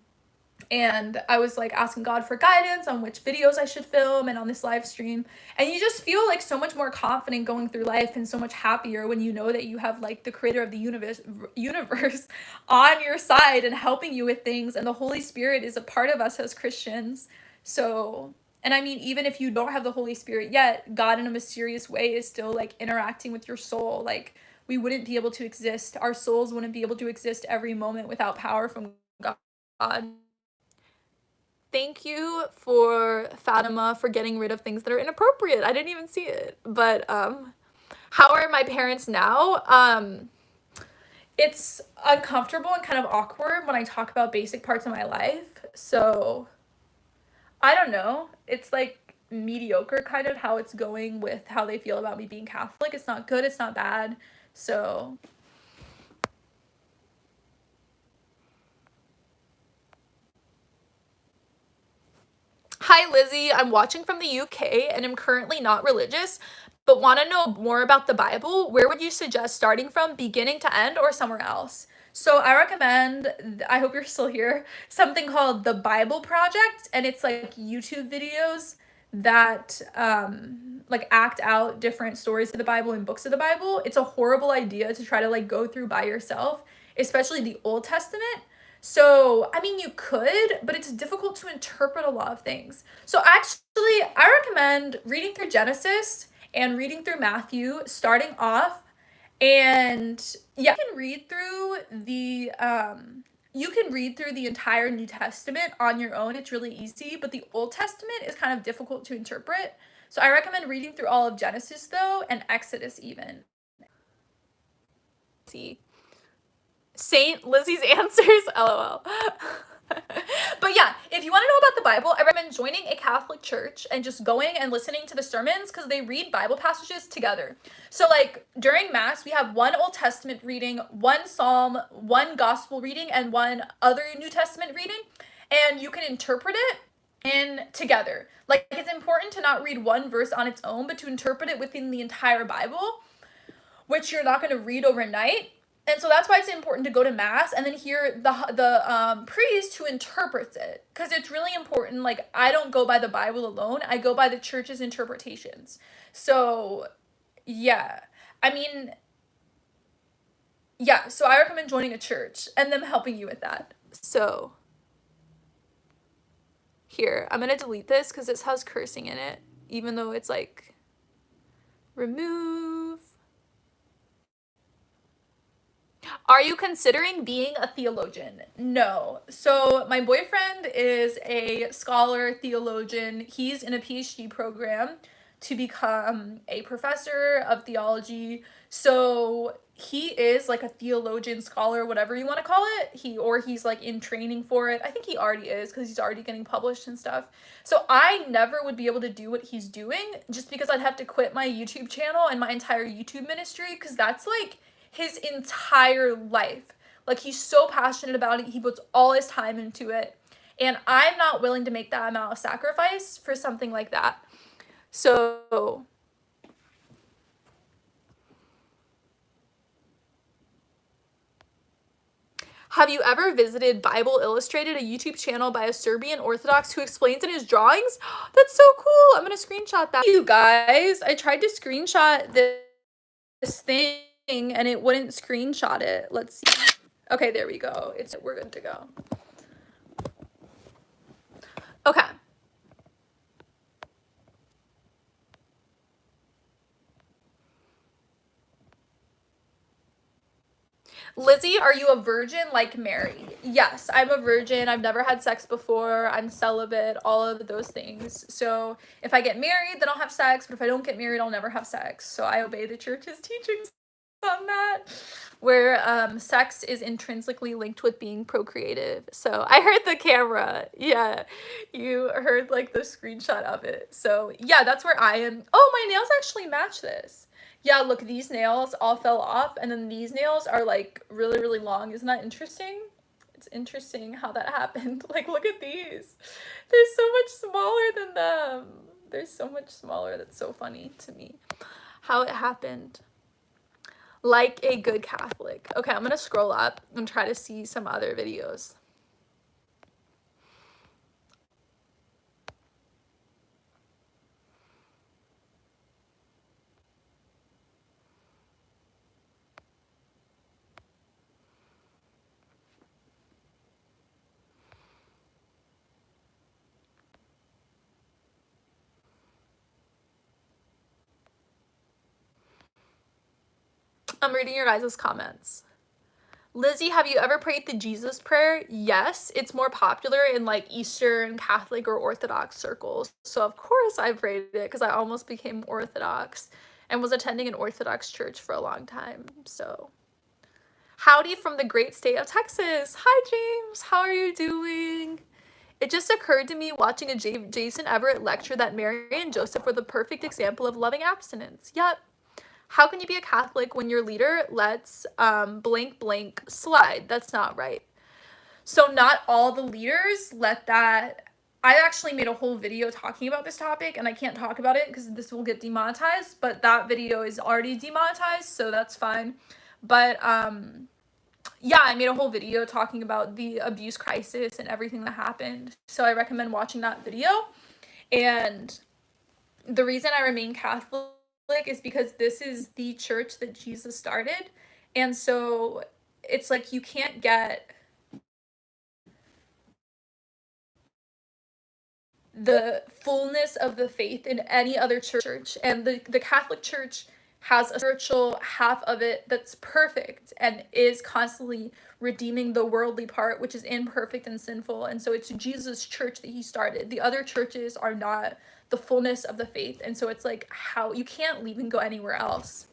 And I was like asking God for guidance on which videos I should film and on this live stream. And you just feel like so much more confident going through life, and so much happier when you know that you have like the creator of the universe on your side and helping you with things. And the Holy Spirit is a part of us as Christians. So, and I mean, even if you don't have the Holy Spirit yet, God in a mysterious way is still like interacting with your soul. Like, we wouldn't be able to exist. Our souls wouldn't be able to exist every moment without power from God. Thank you for Fatima for getting rid of things that are inappropriate. I didn't even see it. But how are my parents now? It's uncomfortable and kind of awkward when I talk about basic parts of my life. So I don't know. It's like mediocre kind of how it's going with how they feel about me being Catholic. It's not good, it's not bad. So hi, Lizzie. I'm watching from the UK and I'm currently not religious, but want to know more about the Bible. Where would you suggest starting from, beginning to end, or somewhere else? So I recommend, I hope you're still here, something called the Bible Project, and it's like YouTube videos that like act out different stories of the Bible and books of the Bible. It's a horrible idea to try to like go through by yourself, especially the Old Testament. So, I mean, you could, but it's difficult to interpret a lot of things. So, actually, I recommend reading through Genesis and reading through Matthew, starting off. And yeah, you can read through the entire New Testament on your own. It's really easy, but the Old Testament is kind of difficult to interpret. So, I recommend reading through all of Genesis though, and Exodus even. See. Saint Lizzie's Answers, lol. But yeah, if you want to know about the Bible, I recommend joining a Catholic church and just going and listening to the sermons, because they read Bible passages together. So like during Mass, we have one Old Testament reading, one Psalm, one Gospel reading, and one other New Testament reading, and you can interpret it in together. Like, it's important to not read one verse on its own, but to interpret it within the entire Bible, which you're not going to read overnight. And so that's why it's important to go to Mass and then hear the priest who interprets it, because it's really important. Like, I don't go by the Bible alone, I go by the church's interpretations. So yeah, I mean, yeah, so I recommend joining a church and them helping you with that. So here, I'm gonna delete this because this has cursing in it, even though it's like remove. Are you considering being a theologian? No. So my boyfriend is a scholar, theologian. He's in a PhD program to become a professor of theology. So he is like a theologian, scholar, whatever you want to call it. He's like in training for it. I think he already is, because he's already getting published and stuff. So I never would be able to do what he's doing, just because I'd have to quit my YouTube channel and my entire YouTube ministry, because that's like his entire life. Like, he's so passionate about it, he puts all his time into it, and I'm not willing to make that amount of sacrifice for something like that. So have you ever visited Bible Illustrated, a YouTube channel by a Serbian Orthodox who explains in his drawings? That's so cool. I'm gonna screenshot that. You guys, I tried to screenshot this thing and it wouldn't screenshot it. Let's see. Okay, there we go. We're good to go. Okay. Lizzie, are you a virgin like Mary? Yes, I'm a virgin. I've never had sex before. I'm celibate, all of those things. So if I get married, then I'll have sex. But if I don't get married, I'll never have sex. So I obey the church's teachings on that, where sex is intrinsically linked with being procreative. So I heard the camera. Yeah, you heard like the screenshot of it. So yeah, that's where I am. Oh, my nails actually match this. Yeah, look, these nails all fell off, and then these nails are like really, really long. Isn't that interesting? It's interesting how that happened. Like, look at these. They're so much smaller than them. They're so much smaller. That's so funny to me how it happened. Like a good Catholic. Okay, I'm gonna scroll up and try to see some other videos. I'm reading your guys' comments. Lizzie, have you ever prayed the Jesus prayer? Yes, it's more popular in like Eastern Catholic or Orthodox circles. So of course I prayed it because I almost became Orthodox and was attending an Orthodox church for a long time. So howdy from the great state of Texas. Hi James, how are you doing? It just occurred to me watching a Jason Everett lecture that Mary and Joseph were the perfect example of loving abstinence. Yep. How can you be a Catholic when your leader lets blank blank slide? That's not right. So not all the leaders let that. I actually made a whole video talking about this topic, and I can't talk about it because this will get demonetized, but that video is already demonetized, so that's fine. But yeah, I made a whole video talking about the abuse crisis and everything that happened. So I recommend watching that video. And the reason I remain Catholic is because this is the church that Jesus started. And so it's like you can't get the fullness of the faith in any other church. And the Catholic Church has a spiritual half of it that's perfect and is constantly redeeming the worldly part, which is imperfect and sinful. And so it's Jesus' church that he started. The other churches are not the fullness of the faith. And so it's like how you can't leave and go anywhere else.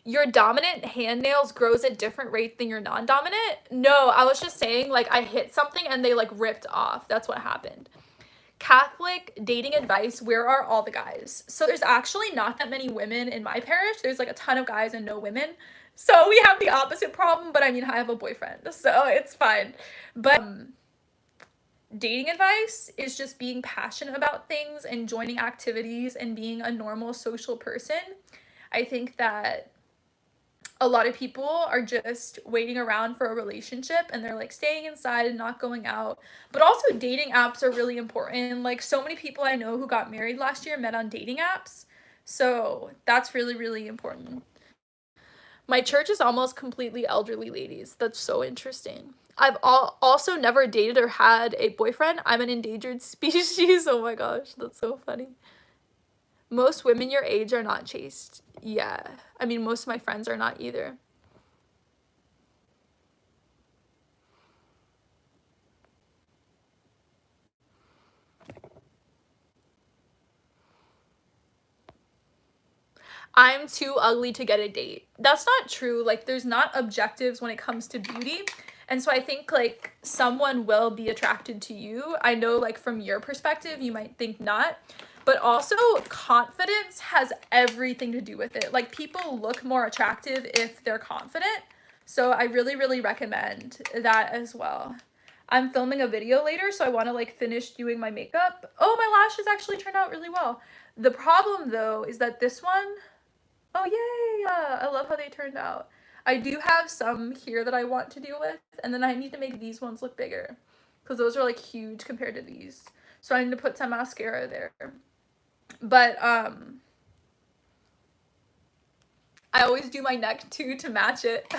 Your dominant hand nails grows at different rate than your non-dominant? No, I was just saying like I hit something and they like ripped off. That's what happened. Catholic dating advice, where are all the guys? So there's actually not that many women in my parish. There's like a ton of guys and no women. So we have the opposite problem, but I mean, I have a boyfriend, so it's fine. But dating advice is just being passionate about things and joining activities and being a normal social person. I think that a lot of people are just waiting around for a relationship and they're like staying inside and not going out. But also dating apps are really important. Like so many people I know who got married last year met on dating apps. So that's really, really important. My church is almost completely elderly ladies. That's so interesting. I've also never dated or had a boyfriend. I'm an endangered species. Oh my gosh, that's so funny. Most women your age are not chaste. Yeah. I mean, most of my friends are not either. I'm too ugly to get a date. That's not true. Like, there's not objectives when it comes to beauty. And so I think, like, someone will be attracted to you. I know, like, from your perspective, you might think not. But also, confidence has everything to do with it. Like, people look more attractive if they're confident. So I really, really recommend that as well. I'm filming a video later, so I want to, like, finish doing my makeup. Oh, my lashes actually turned out really well. The problem, though, is that this one... Oh, yay! Yeah, I love how they turned out. I do have some here that I want to deal with, and then I need to make these ones look bigger because those are like huge compared to these. So I need to put some mascara there. But I always do my neck too to match it.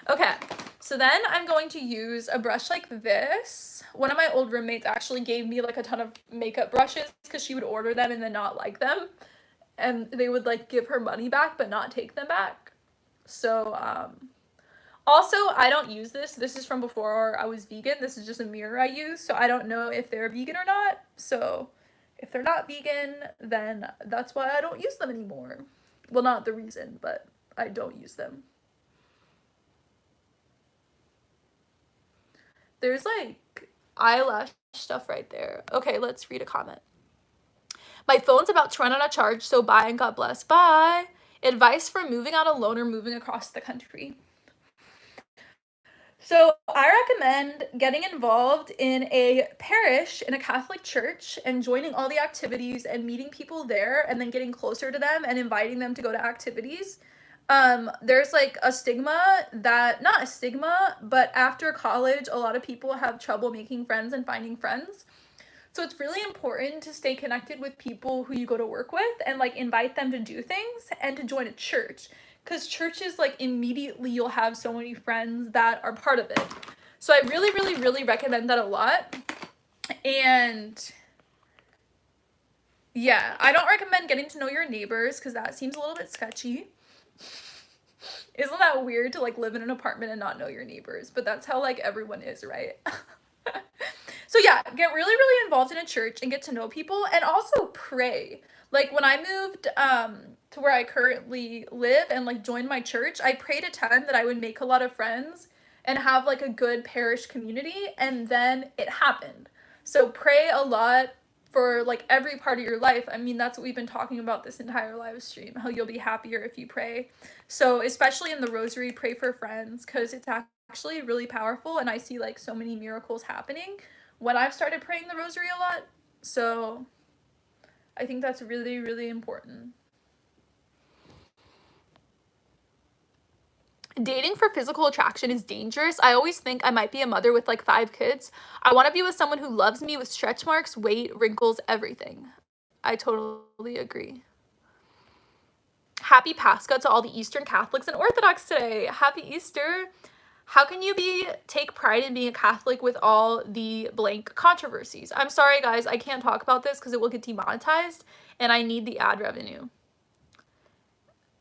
Okay, so then I'm going to use a brush like this. One of my old roommates actually gave me like a ton of makeup brushes because she would order them and then not like them. And they would like give her money back but not take them back. So, also, I don't use this. This is from before I was vegan. This is just a mirror I use. So I don't know if they're vegan or not. So if they're not vegan, then that's why I don't use them anymore. Well, not the reason, but I don't use them. There's like eyelash stuff right there. Okay, let's read a comment. My phone's about to run out of charge, so bye and God bless. Bye. Advice for moving out alone or moving across the country. So I recommend getting involved in a parish in a Catholic church and joining all the activities and meeting people there and then getting closer to them and inviting them to go to activities. There's like a stigma that, not a stigma, but after college, a lot of people have trouble making friends and finding friends. So it's really important to stay connected with people who you go to work with and like invite them to do things and to join a church. Because churches, like, immediately you'll have so many friends that are part of it. So I really, really, really recommend that a lot. And yeah, I don't recommend getting to know your neighbors because that seems a little bit sketchy. Isn't that weird to like live in an apartment and not know your neighbors? But that's how like everyone is, right? So yeah, get really, really involved in a church and get to know people and also pray. Like when I moved to where I currently live and like joined my church, I prayed a ton that I would make a lot of friends and have like a good parish community, and then it happened. So pray a lot for like every part of your life. I mean, that's what we've been talking about this entire live stream, how you'll be happier if you pray. So especially in the rosary, pray for friends because it's actually really powerful, and I see like so many miracles happening when I've started praying the rosary a lot. So I think that's really, really important. Dating for physical attraction is dangerous. I always think I might be a mother with like 5 kids. I want to be with someone who loves me with stretch marks, weight, wrinkles, everything. I totally agree. Happy Pascha to all the Eastern Catholics and Orthodox today. Happy Easter. How can you take pride in being a Catholic with all the blank controversies? I'm sorry, guys, I can't talk about this because it will get demonetized, and I need the ad revenue.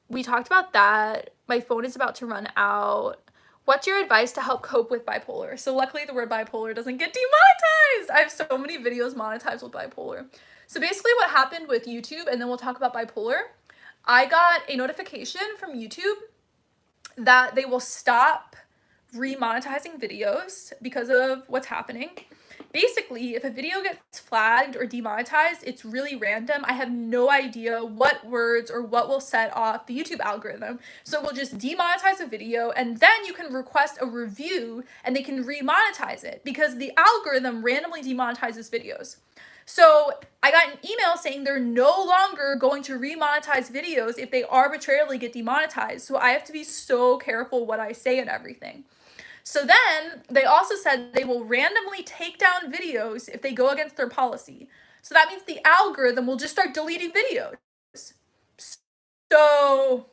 We talked about that. My phone is about to run out. What's your advice to help cope with bipolar? So luckily the word bipolar doesn't get demonetized. I have so many videos monetized with bipolar. So basically what happened with YouTube, and then we'll talk about bipolar, I got a notification from YouTube that they will stop remonetizing videos because of what's happening. Basically, if a video gets flagged or demonetized, it's really random. I have no idea what words or what will set off the YouTube algorithm. So it will just demonetize a video, and then you can request a review and they can remonetize it because the algorithm randomly demonetizes videos. So I got an email saying they're no longer going to remonetize videos if they arbitrarily get demonetized. So I have to be so careful what I say and everything. So then they also said they will randomly take down videos if they go against their policy. So that means the algorithm will just start deleting videos. So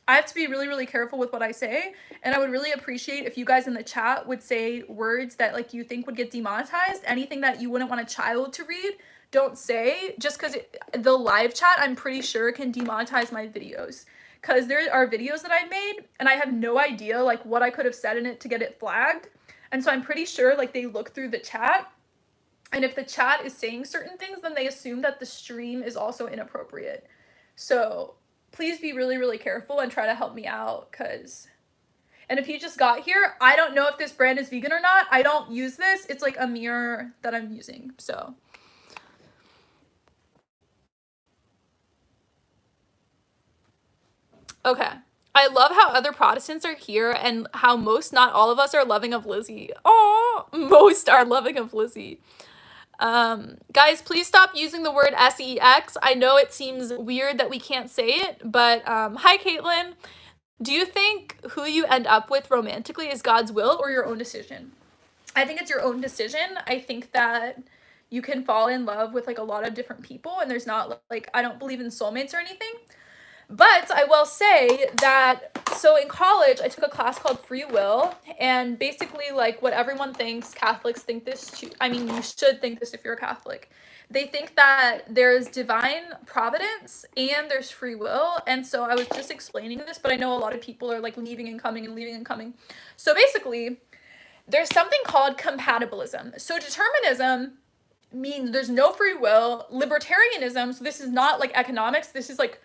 I have to be really, really careful with what I say. And I would really appreciate if you guys in the chat would say words that like you think would get demonetized. Anything that you wouldn't want a child to read, don't say. Just because the live chat, I'm pretty sure, can demonetize my videos. Because there are videos that I've made and I have no idea like what I could have said in it to get it flagged. And so I'm pretty sure like they look through the chat, and if the chat is saying certain things, then they assume that the stream is also inappropriate. So please be really, really careful and try to help me out, because... And if you just got here, I don't know if this brand is vegan or not. I don't use this. It's like a mirror that I'm using, so... Okay. I love how other Protestants are here and how most, not all of us, are loving of Lizzie. Oh, most are loving of Lizzie. Guys, please stop using the word sex. I know it seems weird that we can't say it, but hi, Caitlin. Do you think who you end up with romantically is God's will or your own decision? I think it's your own decision. I think that you can fall in love with like a lot of different people, and there's not like, I don't believe in soulmates or anything. But I will say that, so in college, I took a class called Free Will, and basically, like, what everyone thinks, Catholics think this too. I mean, you should think this if you're a Catholic. They think that there's divine providence and there's free will. And so I was just explaining this, but I know a lot of people are like leaving and coming and leaving and coming. So basically, there's something called compatibilism. So determinism means there's no free will. Libertarianism, so this is not like economics, this is like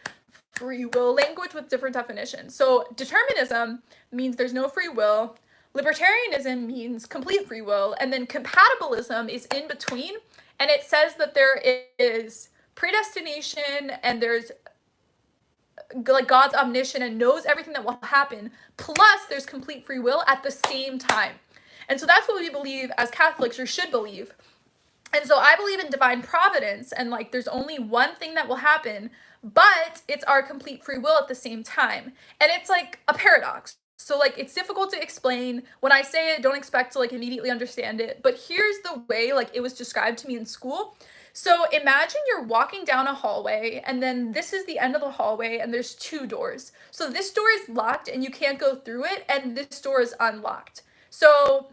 free will language with different definitions. So determinism means there's no free will. Libertarianism means complete free will. And then compatibilism is in between. And it says that there is predestination and there's like God's omniscient and knows everything that will happen. Plus there's complete free will at the same time. And so that's what we believe as Catholics, or should believe. And so I believe in divine providence, and like there's only one thing that will happen, but it's our complete free will at the same time. And it's like a paradox. So like it's difficult to explain. When I say it, don't expect to like immediately understand it. But here's the way like it was described to me in school. So imagine you're walking down a hallway, and then this is the end of the hallway, and there's two doors. So this door is locked and you can't go through it, and this door is unlocked. So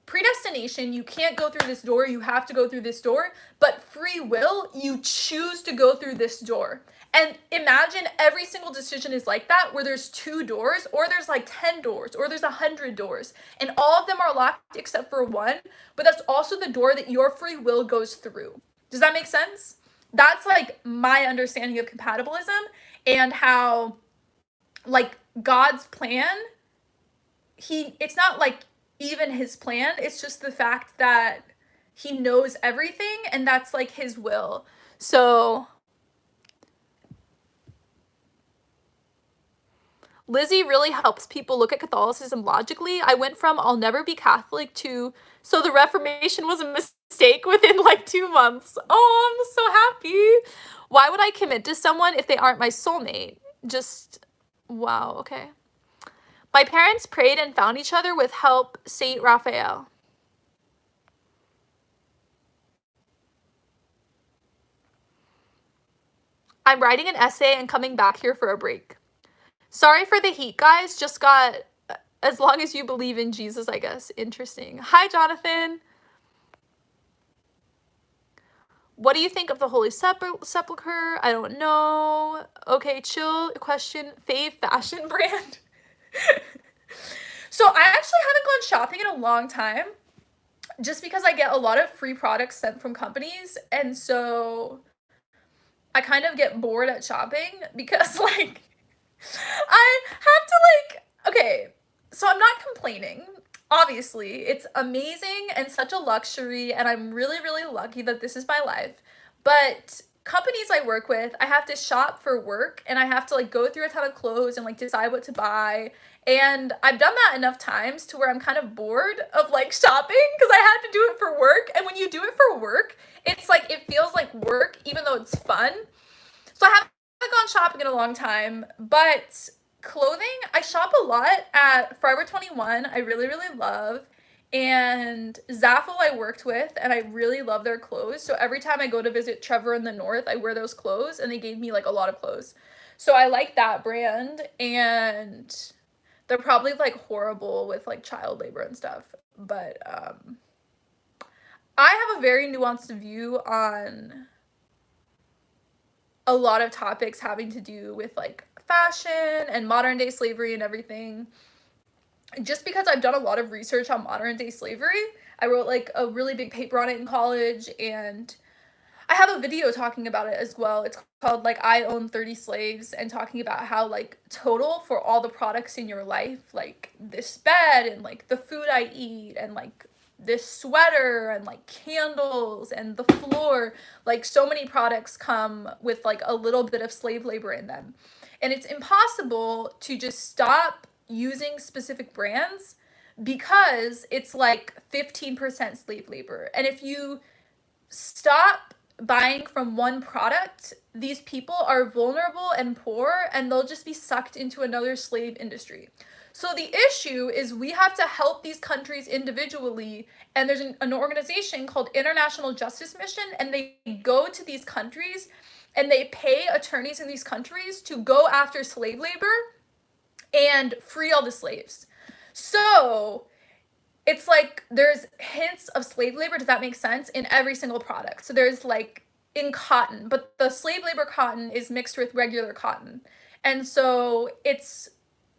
predestination, you can't go through this door, you have to go through this door. But free will, you choose to go through this door. And imagine every single decision is like that, where there's two doors, or there's like 10 doors, or there's 100 doors, and all of them are locked except for one. But that's also the door that your free will goes through. Does that make sense? That's like my understanding of compatibilism, and how like God's plan, it's not like even his plan, it's just the fact that he knows everything, and that's like his will. So Lizzie really helps people look at Catholicism logically. I went from I'll never be Catholic to so the Reformation was a mistake within like 2 months. Oh, I'm so happy. Why would I commit to someone if they aren't my soulmate? Just, wow, okay. My parents prayed and found each other with help Saint Raphael. I'm writing an essay and coming back here for a break. Sorry for the heat, guys. Just got, as long as you believe in Jesus, I guess. Interesting. Hi, Jonathan. What do you think of the Holy Sepulchre? I don't know. Okay, chill. Question. Fave fashion brand? So I actually haven't gone shopping in a long time, just because I get a lot of free products sent from companies. And so I kind of get bored at shopping because like I have to like, okay, so I'm not complaining. Obviously, it's amazing and such a luxury, and I'm really, really lucky that this is my life. But companies I work with, I have to shop for work, and I have to like go through a ton of clothes and like decide what to buy. And I've done that enough times to where I'm kind of bored of like shopping, because I had to do it for work. And when you do it for work, it's like it feels like work even though it's fun. So I haven't gone shopping in a long time, but clothing, I shop a lot at Forever 21. I really, really love. And Zaffle I worked with, and I really love their clothes. So every time I go to visit Trevor in the north, I wear those clothes, and they gave me like a lot of clothes. So I like that brand, and they're probably like horrible with like child labor and stuff. But I have a very nuanced view on a lot of topics having to do with like fashion and modern day slavery and everything. Just because I've done a lot of research on modern day slavery, I wrote like a really big paper on it in college, and I have a video talking about it as well. It's called like I Own 30 Slaves, and talking about how like total for all the products in your life, like this bed and like the food I eat and like this sweater and like candles and the floor, like so many products come with like a little bit of slave labor in them. And it's impossible to just stop using specific brands because it's like 15% slave labor. And if you stop buying from one product, these people are vulnerable and poor, and they'll just be sucked into another slave industry. So the issue is we have to help these countries individually, and there's an organization called International Justice Mission, and they go to these countries and they pay attorneys in these countries to go after slave labor and free all the slaves. So it's like there's hints of slave labor, does that make sense, in every single product. So there's like in cotton, but the slave labor cotton is mixed with regular cotton. And so it's,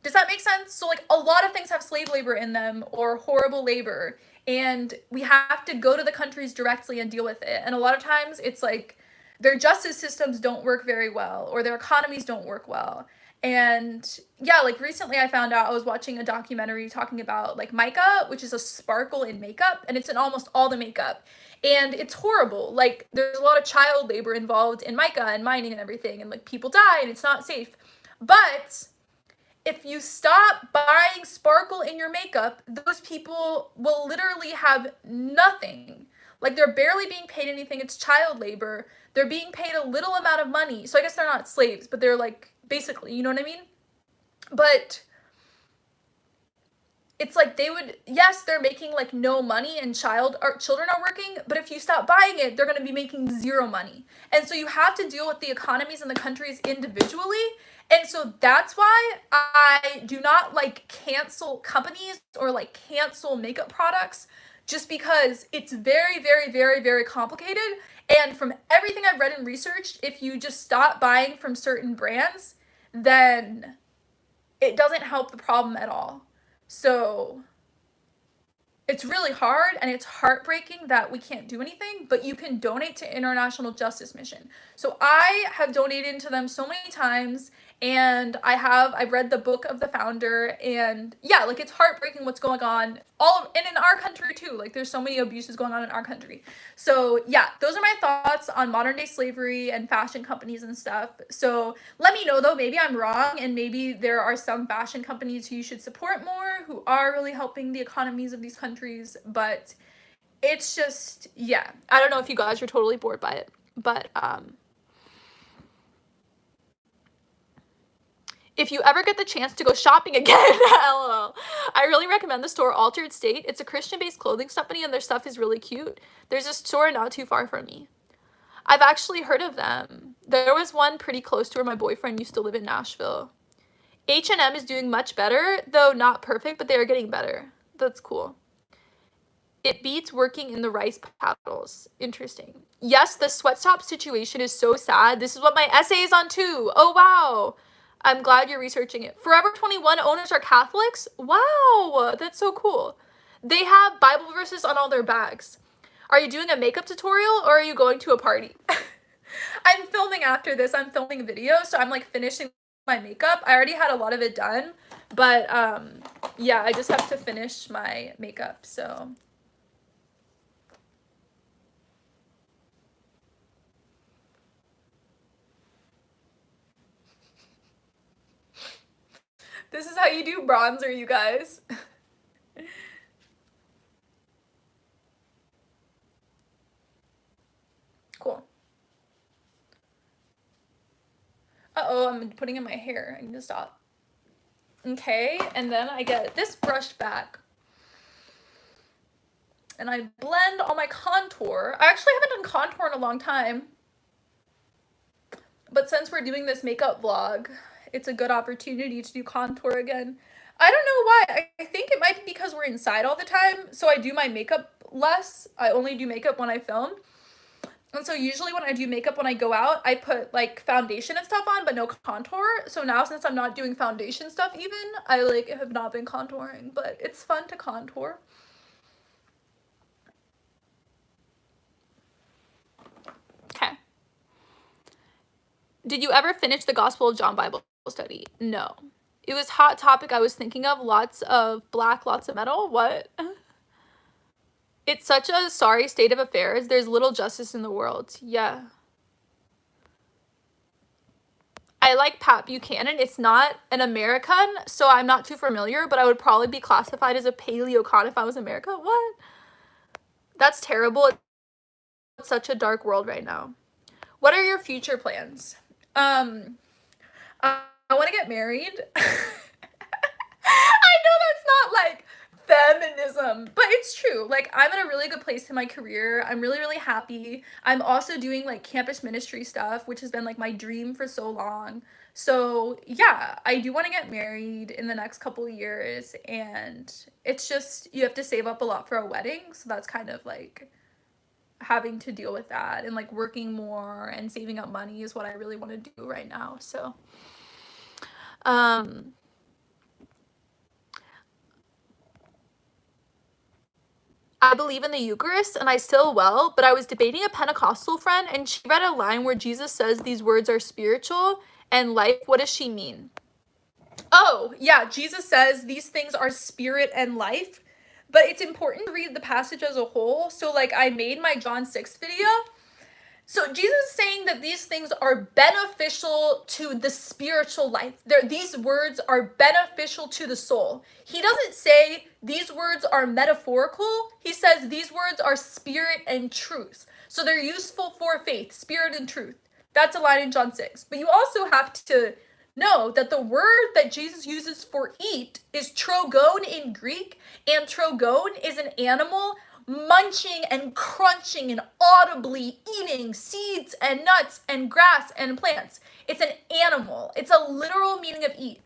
does that make sense? So like a lot of things have slave labor in them or horrible labor, and we have to go to the countries directly and deal with it. And a lot of times it's like their justice systems don't work very well, or their economies don't work well. And yeah, like recently I found out, I was watching a documentary talking about like mica, which is a sparkle in makeup, and it's in almost all the makeup. And it's horrible. Like there's a lot of child labor involved in mica and mining and everything, and like people die and it's not safe. But if you stop buying sparkle in your makeup, those people will literally have nothing. Like they're barely being paid anything. It's child labor. They're being paid a little amount of money. So I guess they're not slaves, but they're like basically, you know what I mean? But it's like they would, yes, they're making like no money and children are working, but if you stop buying it, they're going to be making zero money. And so you have to deal with the economies and the countries individually. And so that's why I do not like cancel companies or like cancel makeup products, just because it's very, very, very, very complicated. And from everything I've read and researched, if you just stop buying from certain brands, then it doesn't help the problem at all. So it's really hard, and it's heartbreaking that we can't do anything, but you can donate to International Justice Mission. So I have donated to them so many times, and I've read the book of the founder, and yeah, like it's heartbreaking what's going on and in our country too. Like there's so many abuses going on in our country. So yeah, those are my thoughts on modern day slavery and fashion companies and stuff. So let me know though, maybe I'm wrong, and maybe there are some fashion companies who you should support more, who are really helping the economies of these countries. But it's just, yeah, I don't know if you guys are totally bored by it, but if you ever get the chance to go shopping again, lol, I really recommend the store Altered State. It's a Christian-based clothing company, and their stuff is really cute. There's a store not too far from me. I've actually heard of them. There was one pretty close to where my boyfriend used to live in Nashville. H&M is doing much better, though not perfect, but they are getting better. That's cool. It beats working in the rice paddles. Interesting. Yes, the sweatshop situation is so sad. This is what my essay is on too. Oh, wow. I'm glad you're researching it. Forever 21 owners are Catholics? Wow, that's so cool. They have Bible verses on all their bags. Are you doing a makeup tutorial, or are you going to a party? I'm filming after this. I'm filming a video, so I'm like finishing my makeup. I already had a lot of it done, but yeah, I just have to finish my makeup, so. This is how you do bronzer, you guys. Cool. Uh-oh, I'm putting in my hair. I need to stop. Okay, and then I get this brush back, and I blend all my contour. I actually haven't done contour in a long time, but since we're doing this makeup vlog, it's a good opportunity to do contour again. I don't know why. I think it might be because we're inside all the time, so I do my makeup less. I only do makeup when I film. And so usually when I do makeup when I go out, I put like foundation and stuff on, but no contour. So now since I'm not doing foundation stuff even, I like have not been contouring, but it's fun to contour. Okay. Did you ever finish the Gospel of John Bible study? No. It was hot topic I was thinking of. Lots of black, lots of metal. What? It's such a sorry state of affairs. There's little justice in the world. Yeah. I like Pat Buchanan. It's not an American, so I'm not too familiar, but I would probably be classified as a paleocon if I was America. What? That's terrible. It's such a dark world right now. What are your future plans? I want to get married. I know that's not like Feminism. But it's true. Like, I'm in a really good place in my career. I'm really, really happy. I'm also doing like campus ministry stuff, which has been like my dream for so long. So, yeah, I do want to get married in the next couple of years. And it's just, you have to save up a lot for a wedding. So, that's kind of like having to deal with that, and like working more and saving up money is what I really want to do right now. So, I believe in the Eucharist and I still will, but I was debating a Pentecostal friend and she read a line where Jesus says these words are spiritual and life. What does she mean? Oh, yeah, Jesus says these things are spirit and life, but it's important to read the passage as a whole. So, like, I made my John 6 video. So Jesus is saying that these things are beneficial to the spiritual life. These words are beneficial to the soul. He doesn't say these words are metaphorical. He says these words are spirit and truth. So they're useful for faith, spirit and truth. That's a line in John 6. But you also have to know that the word that Jesus uses for eat is trogon in Greek, and trogon is an animal munching and crunching and audibly eating seeds and nuts and grass and plants. It's an animal. It's a literal meaning of eat.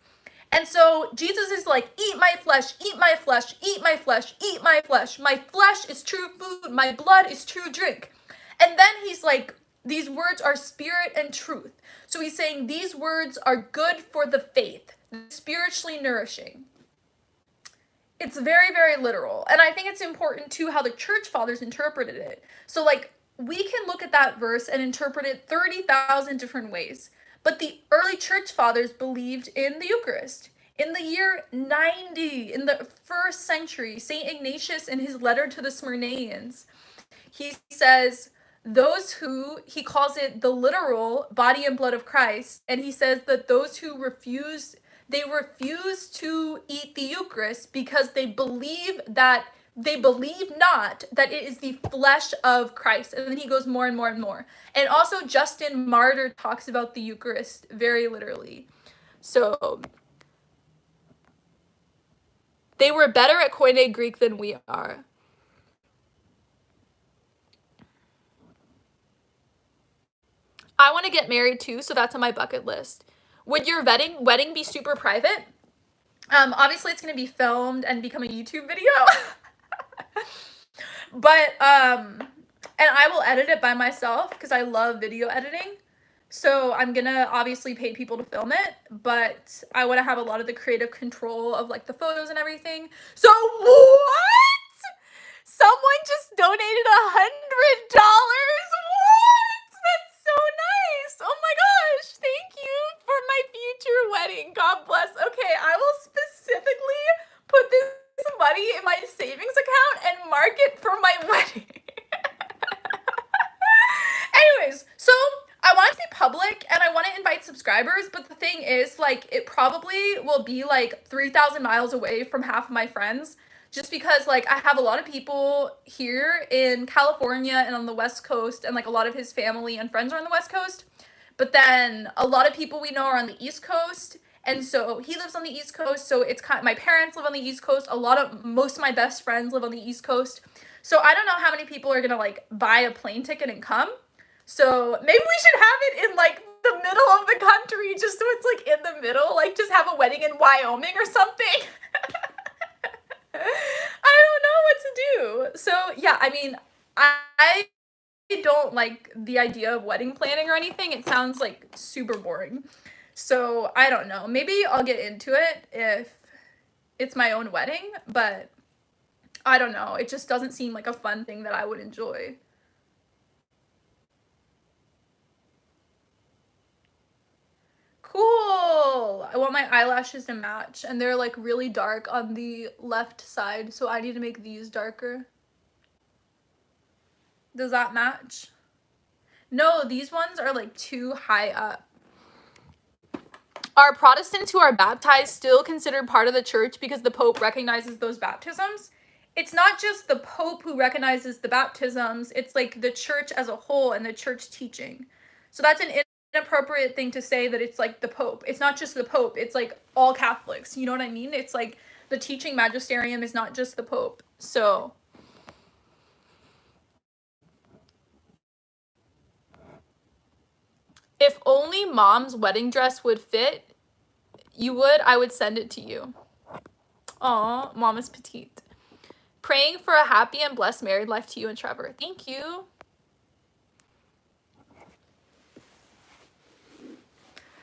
And so Jesus is like, eat my flesh, eat my flesh, eat my flesh, eat my flesh. My flesh is true food. My blood is true drink. And then he's like, these words are spirit and truth. So he's saying these words are good for the faith, spiritually nourishing. It's very, very literal. And I think it's important too how the church fathers interpreted it. So like, we can look at that verse and interpret it 30,000 different ways. But the early church fathers believed in the Eucharist. In the year 90, in the 1st century, St. Ignatius in his letter to the Smyrnaeans, he says, those who, he calls it the literal body and blood of Christ, and he says that those who refuse to eat the Eucharist because they believe not that it is the flesh of Christ. And then he goes more and more and more. And also Justin Martyr talks about the Eucharist very literally. So they were better at Koine Greek than we are. I want to get married too, so that's on my bucket list. Would your wedding be super private? Obviously it's going to be filmed and become a YouTube video. But, and I will edit it by myself because I love video editing. So I'm going to obviously pay people to film it, but I want to have a lot of the creative control of like the photos and everything. So what? Someone just donated $100. What? That's so nice. Oh my gosh. Thank you for my future wedding. God bless. Okay, I will specifically put this money in my savings account and mark it for my wedding. Anyways, so I want it to be public and I want to invite subscribers, but the thing is, like, it probably will be like 3,000 miles away from half of my friends, just because like I have a lot of people here in California and on the West Coast, and like a lot of his family and friends are on the West Coast, but then a lot of people we know are on the East Coast. And so he lives on the East Coast, so it's kind of, my parents live on the East Coast. Most of my best friends live on the East Coast. So I don't know how many people are gonna like buy a plane ticket and come. So maybe we should have it in like the middle of the country, just so it's like in the middle, like just have a wedding in Wyoming or something. I don't know what to do. So yeah, I mean, I don't like the idea of wedding planning or anything. It sounds like super boring. So I don't know. Maybe I'll get into it if it's my own wedding, but I don't know. It just doesn't seem like a fun thing that I would enjoy. Cool. I want my eyelashes to match, and they're like really dark on the left side, so I need to make these darker. Does that match? No, these ones are like too high up. Are Protestants who are baptized still considered part of the church because the Pope recognizes those baptisms? It's not just the Pope who recognizes the baptisms, it's like the church as a whole and the church teaching. So that's an inappropriate thing to say that it's like the Pope. It's not just the Pope, it's like all Catholics. You know what I mean? It's like the teaching magisterium is not just the Pope. So if only mom's wedding dress would fit, I would send it to you. Aw, mom is petite. Praying for a happy and blessed married life to you and Trevor. Thank you.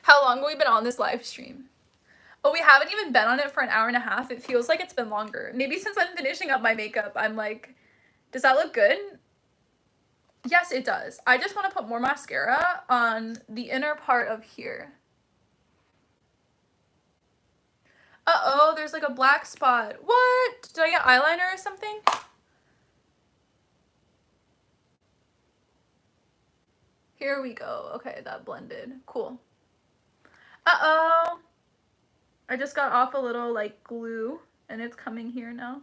How long have we been on this live stream? Oh, we haven't even been on it for an hour and a half. It feels like it's been longer. Maybe since I'm finishing up my makeup, I'm like, does that look good? Yes, it does. I just want to put more mascara on the inner part of here. Uh-oh, there's like a black spot. What? Did I get eyeliner or something? Here we go. Okay, that blended. Cool. Uh-oh. I just got off a little like glue and it's coming here now.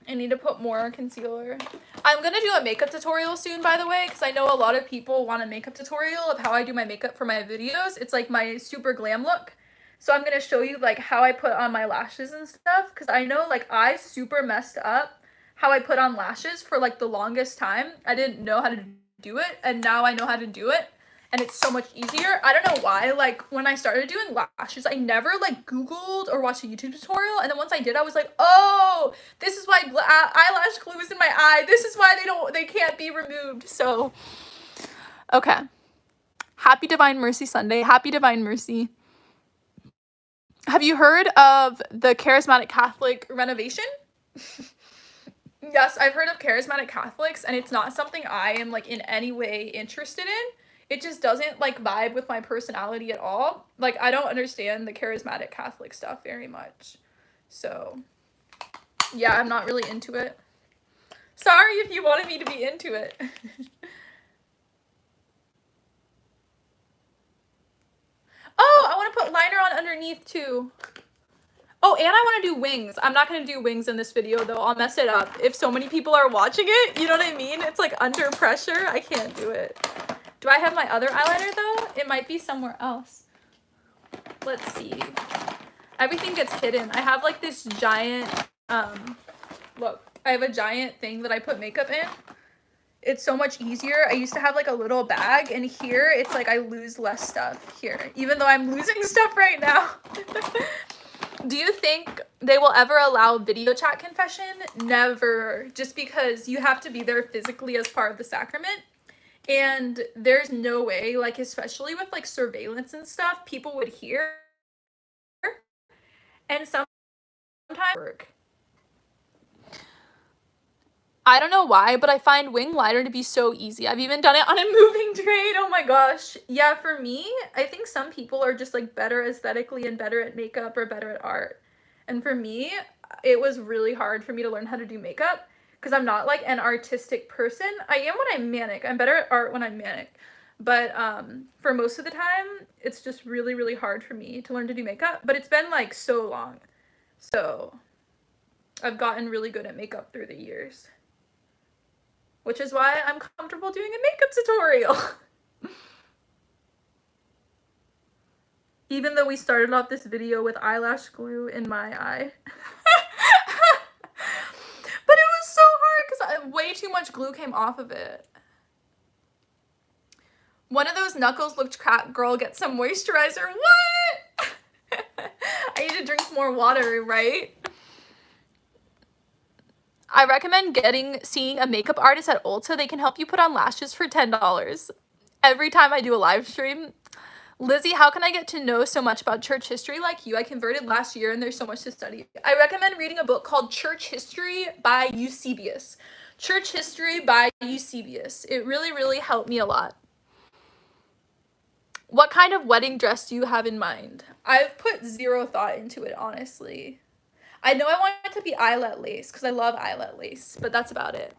I need to put more concealer. I'm gonna do a makeup tutorial soon, by the way, because I know a lot of people want a makeup tutorial of how I do my makeup for my videos. It's like my super glam look. So I'm gonna show you like how I put on my lashes and stuff, because I know like I super messed up how I put on lashes for like the longest time. I didn't know how to do it, and now I know how to do it. And it's so much easier. I don't know why, like, when I started doing lashes, I never, like, Googled or watched a YouTube tutorial, and then once I did, I was like, oh, this is why eyelash glue is in my eye. This is why they can't be removed. So, okay. Happy Divine Mercy Sunday. Happy Divine Mercy. Have you heard of the Charismatic Catholic renovation? Yes, I've heard of Charismatic Catholics, and it's not something I am, like, in any way interested in. It just doesn't, like, vibe with my personality at all. Like, I don't understand the Charismatic Catholic stuff very much. So, yeah, I'm not really into it. Sorry if you wanted me to be into it. Oh, I want to put liner on underneath, too. Oh, and I want to do wings. I'm not going to do wings in this video, though. I'll mess it up. If so many people are watching it, you know what I mean? It's, like, under pressure. I can't do it. Do I have my other eyeliner, though? It might be somewhere else. Let's see. Everything gets hidden. I have, like, this giant, look. I have a giant thing that I put makeup in. It's so much easier. I used to have, like, a little bag, and here, it's like I lose less stuff here, even though I'm losing stuff right now. Do you think they will ever allow video chat confession? Never. Just because you have to be there physically as part of the sacrament. And there's no way, like, especially with, like, surveillance and stuff, people would hear. And sometimes work. I don't know why, but I find wing liner to be so easy. I've even done it on a moving train. Oh my gosh. Yeah, for me, I think some people are just, like, better aesthetically and better at makeup or better at art. And for me, it was really hard for me to learn how to do makeup, because I'm not, like, an artistic person. I am when I'm manic. I'm better at art when I'm manic. But for most of the time, it's just really, really hard for me to learn to do makeup. But it's been, like, so long. So I've gotten really good at makeup through the years. Which is why I'm comfortable doing a makeup tutorial. Even though we started off this video with eyelash glue in my eye. But it was so hard because way too much glue came off of it. One of those knuckles looked cracked, girl. Get some moisturizer. What? I need to drink more water, right? I recommend seeing a makeup artist at Ulta. They can help you put on lashes for $10. Every time I do a live stream. Lizzie, how can I get to know so much about church history like you? I converted last year and there's so much to study. I recommend reading a book called Church History by Eusebius. Church History by Eusebius. It really, really helped me a lot. What kind of wedding dress do you have in mind? I've put zero thought into it, honestly. I know I want it to be eyelet lace because I love eyelet lace, but that's about it.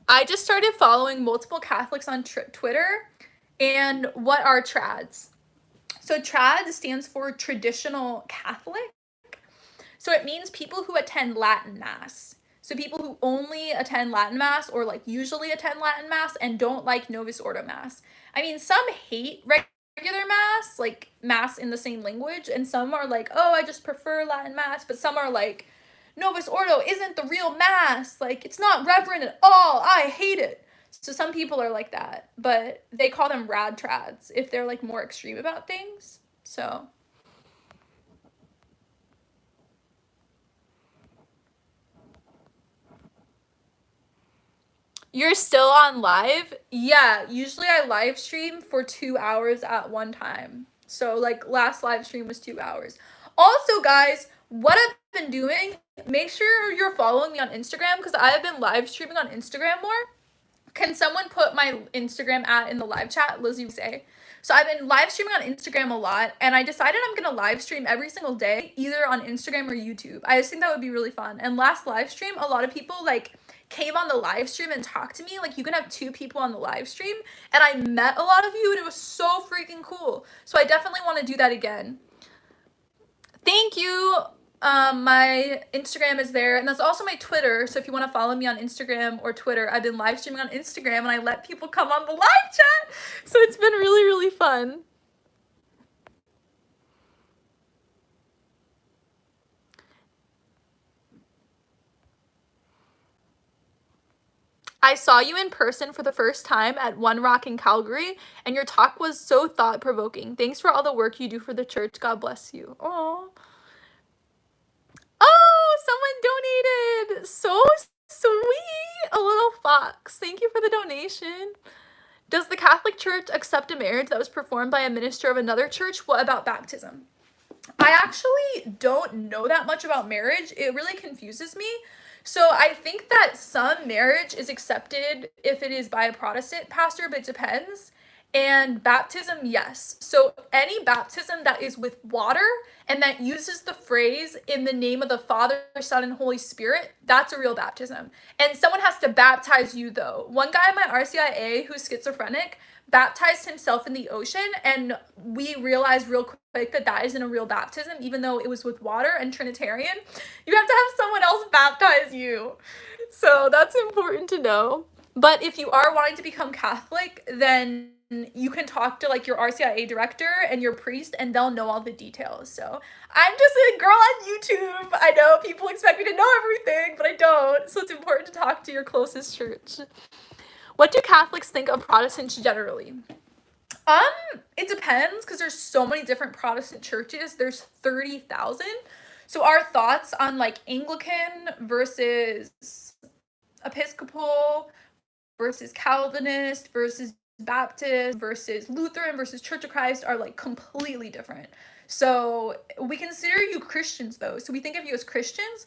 I just started following multiple Catholics on Twitter. And what are trads? So trad stands for traditional Catholic. So it means people who attend Latin Mass. So people who only attend Latin Mass or like usually attend Latin Mass and don't like Novus Ordo Mass. I mean, some hate regular mass, like mass in the same language, and some are like, oh, I just prefer Latin mass, but some are like, Novus Ordo isn't the real mass, like it's not reverent at all, I hate it. So some people are like that, but they call them rad trads if they're like more extreme about things. So you're still on live? Yeah, usually I live stream for 2 hours at one time. So like last live stream was 2 hours. Also, guys, what I've been doing, make sure you're following me on Instagram because I have been live streaming on Instagram more. Can someone put my Instagram in the live chat? Lizzie say. So I've been live streaming on Instagram a lot, and I decided I'm gonna live stream every single day, either on Instagram or YouTube. I just think that would be really fun. And last live stream, a lot of people like came on the live stream and talked to me. Like you can have 2 people on the live stream, and I met a lot of you, and it was so freaking cool. So I definitely want to do that again. Thank you. My Instagram is there, and that's also my Twitter. So if you want to follow me on Instagram or Twitter, I've been live streaming on Instagram, and I let people come on the live chat. So it's been really, really fun. I saw you in person for the first time at One Rock in Calgary, and your talk was so thought-provoking. Thanks for all the work you do for the church. God bless you. Aww. Oh, someone donated. So sweet. A little fox. Thank you for the donation. Does the Catholic Church accept a marriage that was performed by a minister of another church? What about baptism? I actually don't know that much about marriage. It really confuses me. So I think that some marriage is accepted if it is by a Protestant pastor, but it depends. And baptism, yes. So any baptism that is with water and that uses the phrase in the name of the Father, Son, and Holy Spirit, that's a real baptism. And someone has to baptize you though. One guy in my RCIA who's schizophrenic baptized himself in the ocean, and we realized real quick that that isn't a real baptism, even though it was with water and Trinitarian. You have to have someone else baptize you. So that's important to know. But if you are wanting to become Catholic, then you can talk to like your RCIA director and your priest, and they'll know all the details. So I'm just a girl on YouTube. I know people expect me to know everything, but I don't. So it's important to talk to your closest church. What do Catholics think of Protestants generally? It depends because there's so many different Protestant churches. There's 30,000. So our thoughts on like Anglican versus Episcopal versus Calvinist versus Baptist versus Lutheran versus Church of Christ are like completely different. So we consider you Christians though. So we think of you as Christians,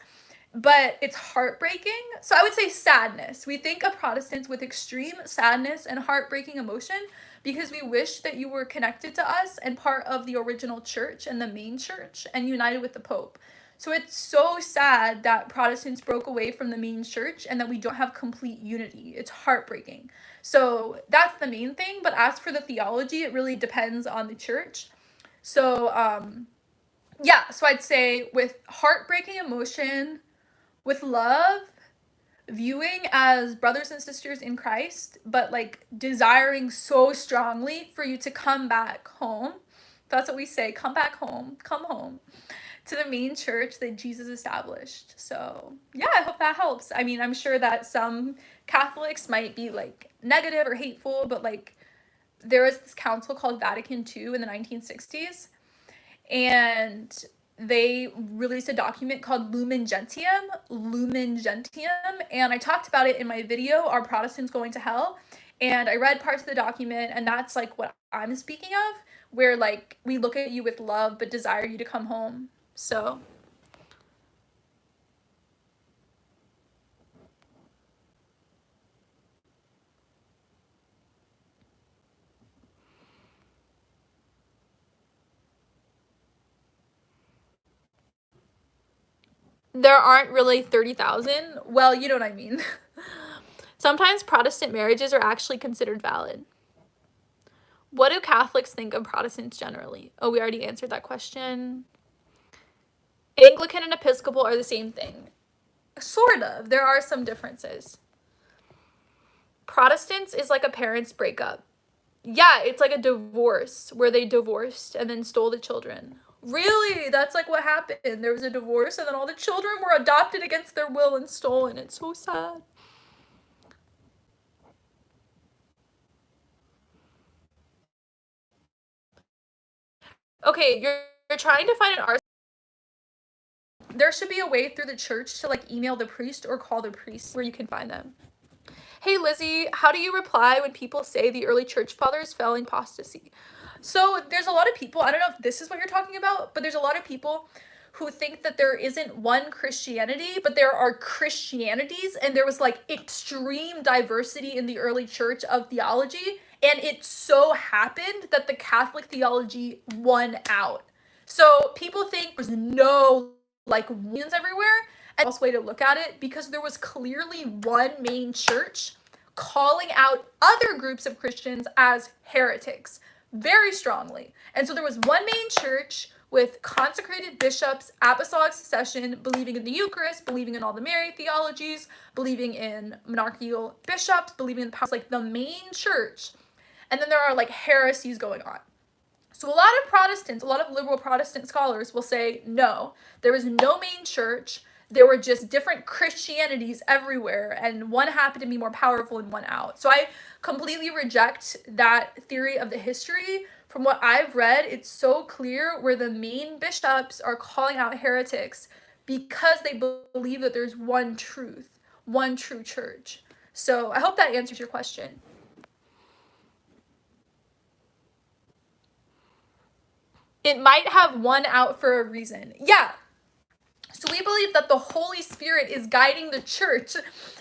but it's heartbreaking. So I would say sadness. We think of Protestants with extreme sadness and heartbreaking emotion because we wish that you were connected to us and part of the original church and the main church and united with the Pope. So it's so sad that Protestants broke away from the main church and that we don't have complete unity. It's heartbreaking. So that's the main thing. But as for the theology, it really depends on the church. So, yeah, so I'd say with heartbreaking emotion, with love, viewing as brothers and sisters in Christ, but like desiring so strongly for you to come back home. That's what we say, come back home, come home to the main church that Jesus established. So yeah, I hope that helps. I mean, I'm sure that some Catholics might be like negative or hateful, but like there was this council called Vatican II in the 1960s, and they released a document called Lumen Gentium, and I talked about it in my video, Are Protestants Going to Hell? And I read parts of the document, and that's like what I'm speaking of, where like we look at you with love but desire you to come home. So there aren't really 30,000. Well, you know what I mean. Sometimes Protestant marriages are actually considered valid. What do Catholics think of Protestants generally? Oh, we already answered that question. Anglican and Episcopal are the same thing. Sort of. There are some differences. Protestants is like a parents' breakup. Yeah, it's like a divorce where they divorced and then stole the children. Really? That's like what happened. There was a divorce and then all the children were adopted against their will and stolen. It's so sad. Okay, you're trying to find an art. There should be a way through the church to like email the priest or call the priest where you can find them. Hey Lizzie, how do you reply when people say the early church fathers fell in apostasy? So there's a lot of people, I don't know if this is what you're talking about, but there's a lot of people who think that there isn't one Christianity, but there are Christianities, and there was like extreme diversity in the early church of theology, and it so happened that the Catholic theology won out. So people think there's no like unions everywhere, and also way to look at it, because there was clearly one main church calling out other groups of Christians as heretics very strongly. And so there was one main church with consecrated bishops, apostolic succession, believing in the Eucharist, believing in all the Mary theologies, believing in monarchical bishops, believing in the powers, like the main church. And then there are like heresies going on. So a lot of Protestants, a lot of liberal Protestant scholars will say, no, there was no main church. There were just different Christianities everywhere, and one happened to be more powerful and one out. So I completely reject that theory of the history. From what I've read, it's so clear where the main bishops are calling out heretics because they believe that there's one truth, one true church. So I hope that answers your question. It might have won out for a reason. Yeah. So we believe that the Holy Spirit is guiding the church,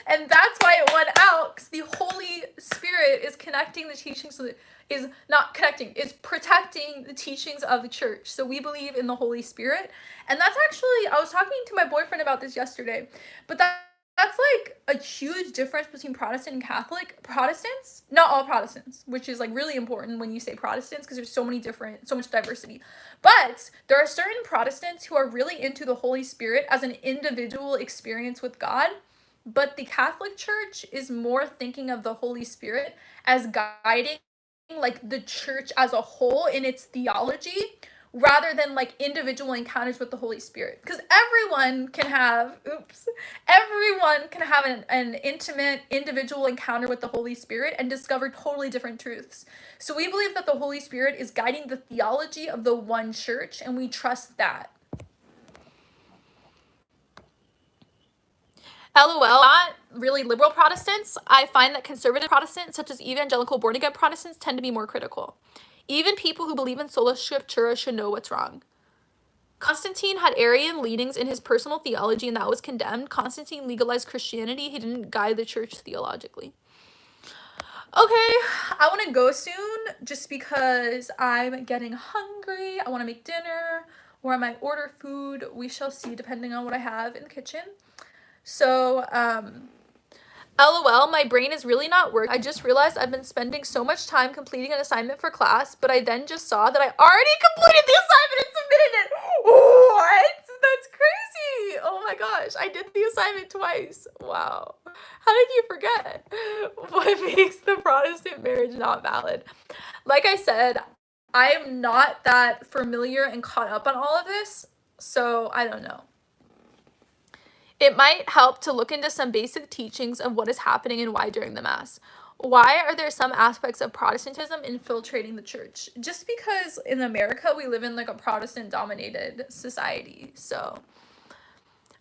and that's why it won out, because the Holy Spirit is connecting the teachings of is not connecting, is protecting the teachings of the church. So we believe in the Holy Spirit. And that's actually, I was talking to my boyfriend about this yesterday, but that's like a huge difference between Protestant and Catholic. Protestants, not all Protestants, which is like really important when you say Protestants, because there's so much diversity. But there are certain Protestants who are really into the Holy Spirit as an individual experience with God. But the Catholic Church is more thinking of the Holy Spirit as guiding like the church as a whole in its theology, rather than like individual encounters with the Holy Spirit. Because everyone can have an intimate individual encounter with the Holy Spirit and discover totally different truths. So we believe that the Holy Spirit is guiding the theology of the one church, and we trust that. LOL, not really liberal Protestants. I find that conservative Protestants, such as evangelical born-again Protestants, tend to be more critical. Even people who believe in sola scriptura should know what's wrong. Constantine had Arian leanings in his personal theology, and that was condemned. Constantine legalized Christianity. He didn't guide the church theologically. Okay, I want to go soon just because I'm getting hungry. I want to make dinner, or I might order food. We shall see, depending on what I have in the kitchen. So, LOL, my brain is really not working. I just realized I've been spending so much time completing an assignment for class, but I then just saw that I already completed the assignment and submitted it. What? That's crazy. Oh my gosh, I did the assignment twice. Wow. How did you forget? What makes the Protestant marriage not valid? Like I said, I am not that familiar and caught up on all of this, so I don't know. It might help to look into some basic teachings of what is happening and why during the Mass. Why are there some aspects of Protestantism infiltrating the church? Just because in America we live in like a Protestant-dominated society. So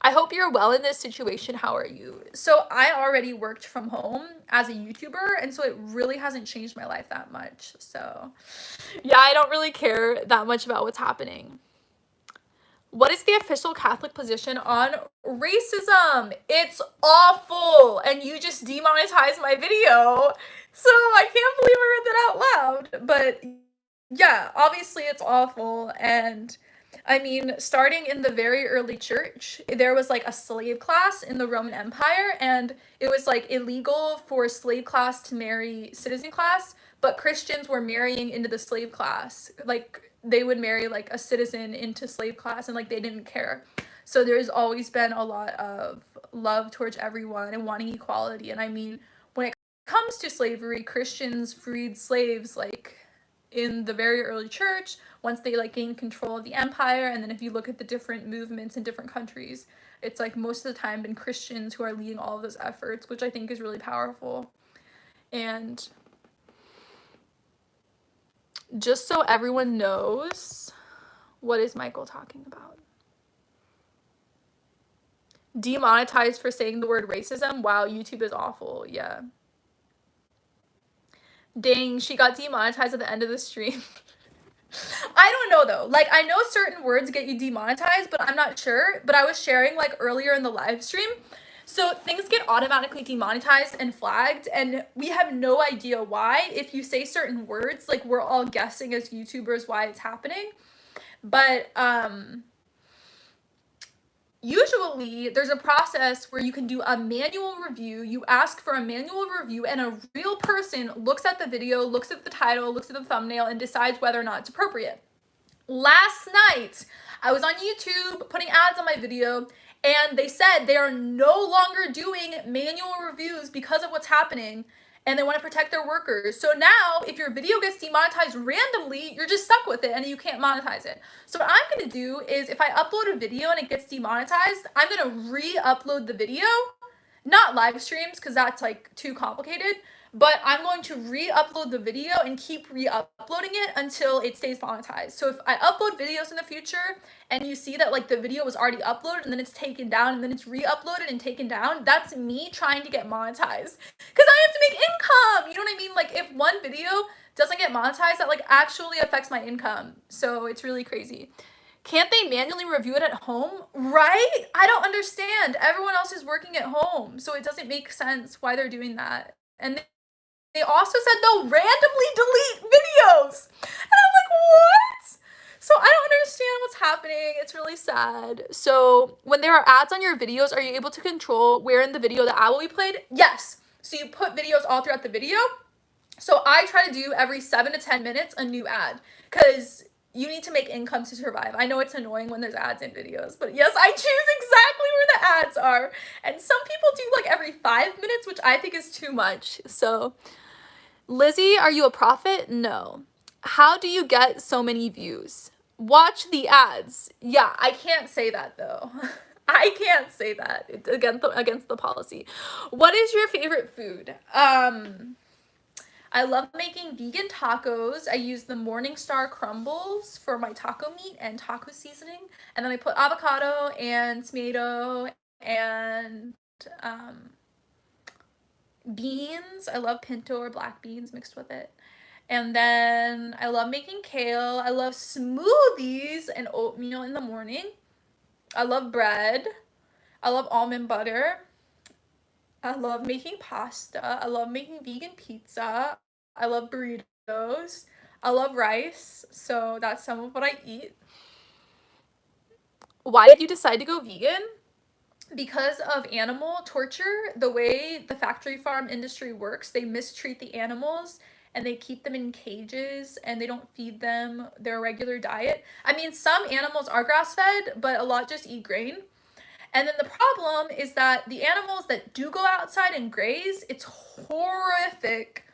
I hope you're well in this situation. How are you? So I already worked from home as a YouTuber, and so it really hasn't changed my life that much. So yeah, I don't really care that much about what's happening. What is the official Catholic position on racism? It's awful, and you just demonetized my video, so I can't believe I read that out loud. But yeah, obviously it's awful, and I mean, starting in the very early church, there was like a slave class in the Roman Empire, and it was like illegal for slave class to marry citizen class, but Christians were marrying into the slave class. Like, they would marry like a citizen into slave class, and like they didn't care. So there's always been a lot of love towards everyone and wanting equality. And I mean, when it comes to slavery, Christians freed slaves like in the very early church once they like gained control of the empire. And then if you look at the different movements in different countries, it's like most of the time been Christians who are leading all of those efforts, which I think is really powerful. And just so everyone knows, what is Michael talking about? Demonetized for saying the word racism? Wow, YouTube is awful. Yeah. Dang, she got demonetized at the end of the stream. I don't know though. Like, I know certain words get you demonetized, but I'm not sure. But I was sharing like earlier in the live stream. So things get automatically demonetized and flagged, and we have no idea why. If you say certain words, like we're all guessing as YouTubers why it's happening. But usually there's a process where you can do a manual review. You ask for a manual review, and a real person looks at the video, looks at the title, looks at the thumbnail, and decides whether or not it's appropriate. Last night, I was on YouTube putting ads on my video, and they said they are no longer doing manual reviews because of what's happening, and they want to protect their workers. So now, if your video gets demonetized randomly, you're just stuck with it and you can't monetize it. So what I'm going to do is, if I upload a video and it gets demonetized, I'm going to re-upload the video. Not live streams, because that's like too complicated, but I'm going to re-upload the video and keep re-uploading it until it stays monetized. So if I upload videos in the future and you see that like the video was already uploaded and then it's taken down and then it's re-uploaded and taken down, that's me trying to get monetized, because I have to make income. You know what I mean? Like, if one video doesn't get monetized, that like actually affects my income. So it's really crazy. Can't they manually review it at home? Right? I don't understand. Everyone else is working at home, so it doesn't make sense why they're doing that. And they also said they'll randomly delete videos. And I'm like, what? So I don't understand what's happening. It's really sad. So when there are ads on your videos, are you able to control where in the video the ad will be played? Yes. So you put videos all throughout the video. So I try to do every 7 to 10 minutes a new ad, because you need to make income to survive. I know it's annoying when there's ads in videos, but yes, I choose exactly where the ads are. And some people do like every 5 minutes, which I think is too much. So, Lizzie, are you a prophet? No. How do you get so many views? Watch the ads. Yeah, I can't say that though. I can't say that. It's against the policy. What is your favorite food? I love making vegan tacos. I use the Morningstar crumbles for my taco meat and taco seasoning. And then I put avocado and tomato and beans. I love pinto or black beans mixed with it. And then I love making kale. I love smoothies and oatmeal in the morning. I love bread. I love almond butter. I love making pasta. I love making vegan pizza. I love burritos. I love rice. So that's some of what I eat. Why did you decide to go vegan? Because of animal torture. The way the factory farm industry works, they mistreat the animals and they keep them in cages and they don't feed them their regular diet. I mean, some animals are grass-fed, but a lot just eat grain. And then the problem is that the animals that do go outside and graze, it's horrific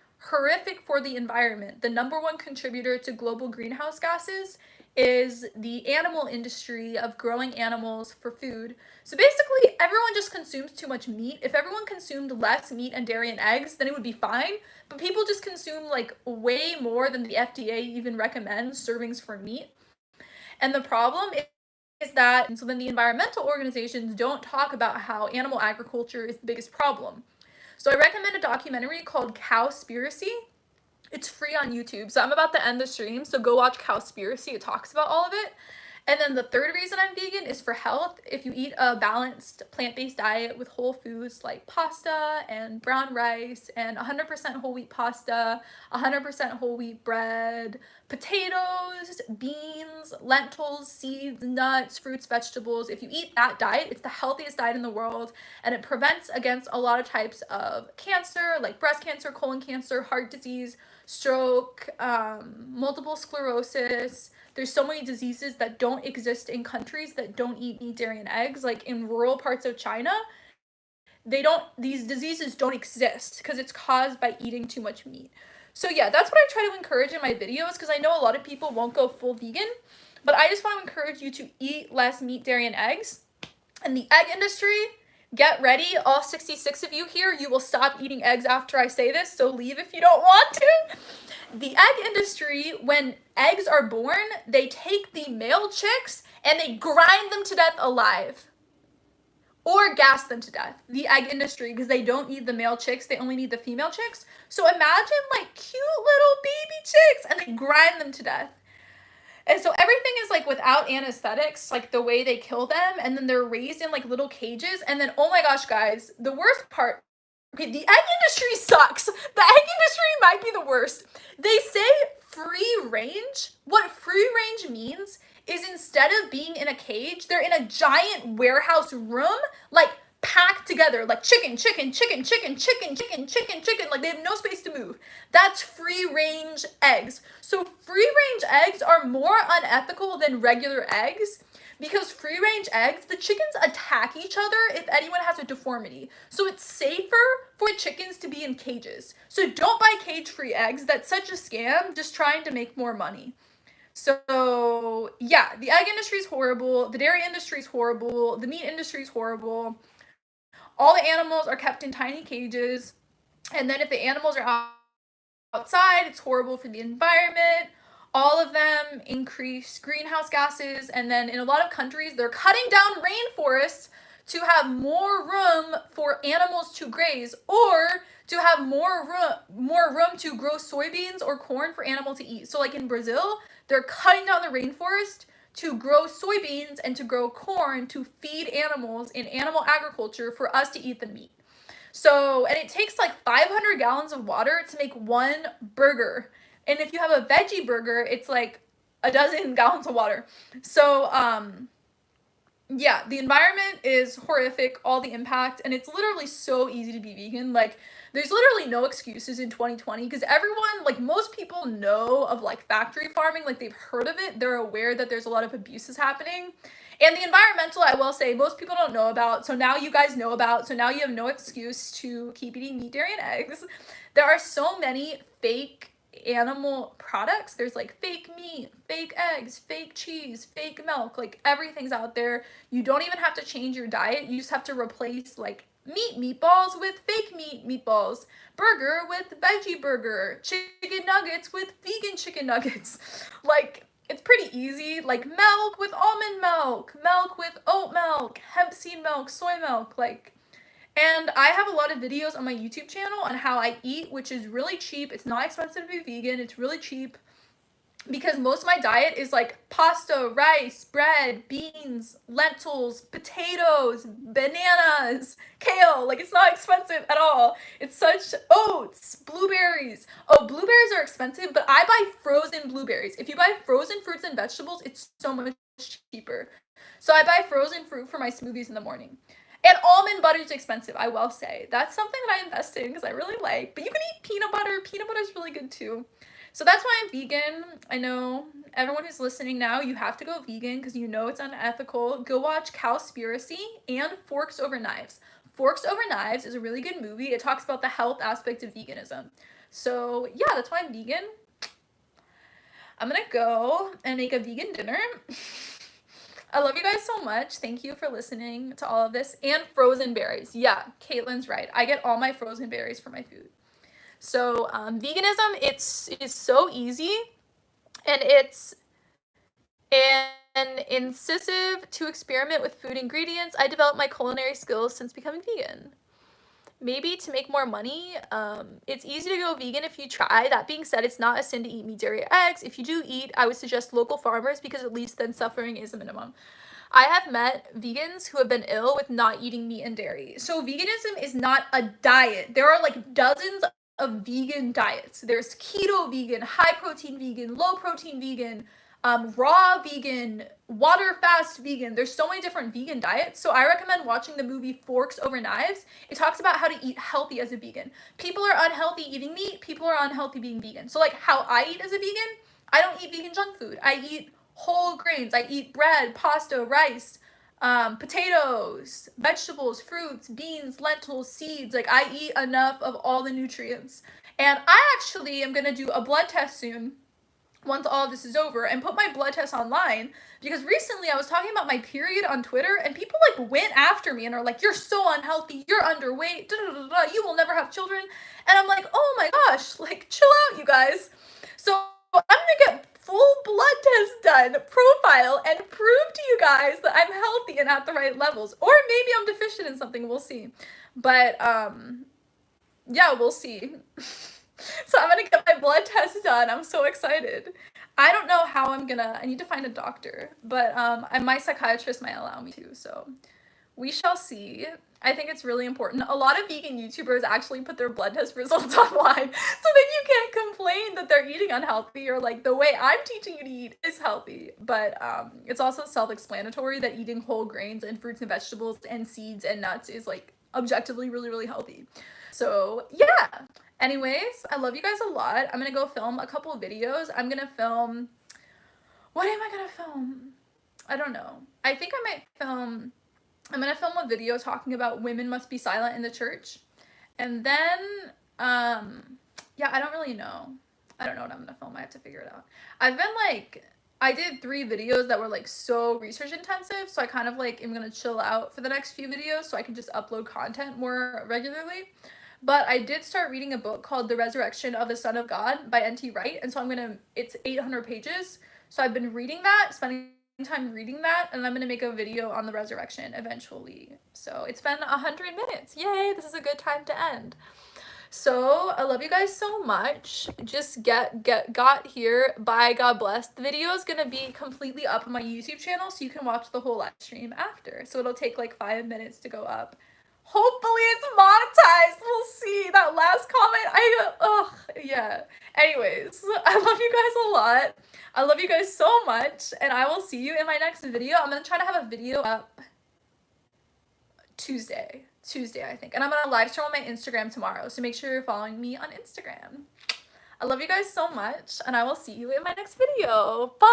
for the environment. The number one contributor to global greenhouse gases is the animal industry of growing animals for food. So basically, everyone just consumes too much meat. If everyone consumed less meat and dairy and eggs, then it would be fine. But people just consume like way more than the FDA even recommends servings for meat. And the problem is that, and so then the environmental organizations don't talk about how animal agriculture is the biggest problem. So I recommend a documentary called Cowspiracy. It's free on YouTube. So I'm about to end the stream, so go watch Cowspiracy. It talks about all of it. And then the third reason I'm vegan is for health. If you eat a balanced plant-based diet with whole foods like pasta and brown rice and 100% whole wheat pasta, 100% whole wheat bread, potatoes, beans, lentils, seeds, nuts, fruits, vegetables. If you eat that diet, it's the healthiest diet in the world, and it prevents against a lot of types of cancer, like breast cancer, colon cancer, heart disease, stroke, multiple sclerosis. There's so many diseases that don't exist in countries that don't eat meat, dairy, and eggs. Like in rural parts of China, these diseases don't exist because it's caused by eating too much meat. So yeah, that's what I try to encourage in my videos, because I know a lot of people won't go full vegan, but I just want to encourage you to eat less meat, dairy, and eggs. And the egg industry, get ready, all 66 of you here, you will stop eating eggs after I say this, so leave if you don't want to. The egg industry, when eggs are born, they take the male chicks and they grind them to death alive. Or gas them to death. The egg industry, because they don't need the male chicks, they only need the female chicks. So imagine like cute little baby chicks and they grind them to death. And so everything is like without anesthetics, like the way they kill them, and then they're raised in like little cages. And then, oh my gosh, guys, the worst part, okay, the egg industry sucks. The egg industry might be the worst. They say free range. What free range means is instead of being in a cage, they're in a giant warehouse room, like packed together, like chicken, chicken, chicken, chicken, chicken, chicken, chicken, chicken, like they have no space to move. That's free range eggs. So free range eggs are more unethical than regular eggs, because free range eggs, the chickens attack each other if anyone has a deformity. So it's safer for chickens to be in cages. So don't buy cage-free eggs. That's such a scam, just trying to make more money. So yeah, the egg industry is horrible. The dairy industry is horrible. The meat industry is horrible. All the animals are kept in tiny cages. And then if the animals are outside, it's horrible for the environment. All of them increase greenhouse gases. And then in a lot of countries, they're cutting down rainforests to have more room for animals to graze, or to have more room to grow soybeans or corn for animals to eat. So like in Brazil, they're cutting down the rainforest to grow soybeans and to grow corn to feed animals in animal agriculture for us to eat the meat. So, and it takes like 500 gallons of water to make one burger. And if you have a veggie burger, it's like a dozen gallons of water. So, yeah, the environment is horrific, all the impact, and it's literally so easy to be vegan. Like, there's literally no excuses in 2020, because everyone, like most people know of like factory farming, like they've heard of it, they're aware that there's a lot of abuses happening. And the environmental, I will say, most people don't know about, so now you guys know about, so now you have no excuse to keep eating meat, dairy, and eggs. There are so many fake animal products. There's like fake meat, fake eggs, fake cheese, fake milk, like everything's out there. You don't even have to change your diet. You just have to replace like meatballs with fake meatballs, burger with veggie burger, chicken nuggets with vegan chicken nuggets. Like, it's pretty easy. Like milk with almond milk, milk with oat milk, hemp seed milk, soy milk, like. And I have a lot of videos on my YouTube channel on how I eat, which is really cheap. It's not expensive to be vegan. It's really cheap, because most of my diet is like pasta, rice, bread, beans, lentils, potatoes, bananas, kale. Like, it's not expensive at all. It's such oats, blueberries. Oh, blueberries are expensive, but I buy frozen blueberries. If you buy frozen fruits and vegetables, it's so much cheaper. So I buy frozen fruit for my smoothies in the morning. And almond butter is expensive, I will say. That's something that I invest in because I really like. But you can eat peanut butter. Peanut butter is really good too. So that's why I'm vegan. I know everyone who's listening now, you have to go vegan because you know it's unethical. Go watch Cowspiracy and Forks Over Knives. Forks Over Knives is a really good movie. It talks about the health aspect of veganism. So yeah, that's why I'm vegan. I'm gonna go and make a vegan dinner. I love you guys so much. Thank you for listening to all of this. And frozen berries. Yeah, Caitlin's right. I get all my frozen berries for my food. So veganism, it's so easy, and it's an incisive to experiment with food ingredients. I developed my culinary skills since becoming vegan. Maybe to make more money. It's easy to go vegan if you try. That being said, it's not a sin to eat meat, dairy, or eggs. If you do eat, I would suggest local farmers, because at least then suffering is a minimum. I have met vegans who have been ill with not eating meat and dairy. So veganism is not a diet. There are like dozens of vegan diets. There's keto vegan, high protein vegan, low protein vegan, raw vegan, water fast vegan. There's so many different vegan diets. So I recommend watching the movie Forks Over Knives. It talks about how to eat healthy as a vegan. People are unhealthy eating meat. People are unhealthy being vegan. So like how I eat as a vegan, I don't eat vegan junk food. I eat whole grains. I eat bread, pasta, rice, potatoes, vegetables, fruits, beans, lentils, seeds. Like, I eat enough of all the nutrients. And I actually am gonna do a blood test soon, once all of this is over, and put my blood test online, because recently I was talking about my period on Twitter and people like went after me and are like, you're so unhealthy, you're underweight, da, da, da, da, you will never have children. And I'm like, oh my gosh, like, chill out, you guys. So I'm gonna get full blood test done, profile, and prove to you guys that I'm healthy and at the right levels. Or maybe I'm deficient in something, we'll see. But yeah, we'll see. So I'm gonna get my blood test done. I'm so excited. I don't know how I need to find a doctor, but my psychiatrist might allow me to, so we shall see. I think it's really important. A lot of vegan YouTubers actually put their blood test results online, so that you can't complain that they're eating unhealthy, or like the way I'm teaching you to eat is healthy. But it's also self-explanatory that eating whole grains and fruits and vegetables and seeds and nuts is like objectively really, really healthy. So yeah. Anyways, I love you guys a lot. I'm gonna go film a couple of videos. I'm gonna film, what am I gonna film? I don't know. I think I'm gonna film a video talking about women must be silent in the church. And then, yeah, I don't really know. I don't know what I'm gonna film. I have to figure it out. I did 3 videos that were like so research intensive, so I kind of like am gonna chill out for the next few videos so I can just upload content more regularly. But I did start reading a book called The Resurrection of the Son of God by N.T. Wright, and so it's 800 pages. So I've been reading that, spending time reading that, and I'm gonna make a video on the resurrection eventually. So it's been 100 minutes. Yay, this is a good time to end. So I love you guys so much. Just got here. Bye, God bless. The video is gonna be completely up on my YouTube channel, so you can watch the whole live stream after. So it'll take like 5 minutes to go up. Hopefully it's monetized. We'll see. That last comment, yeah. Anyways, I love you guys a lot. I love you guys so much, and I will see you in my next video. I'm gonna try to have a video up Tuesday, I think. And I'm gonna live stream on my Instagram tomorrow, so make sure you're following me on Instagram. I love you guys so much, and I will see you in my next video. Bye!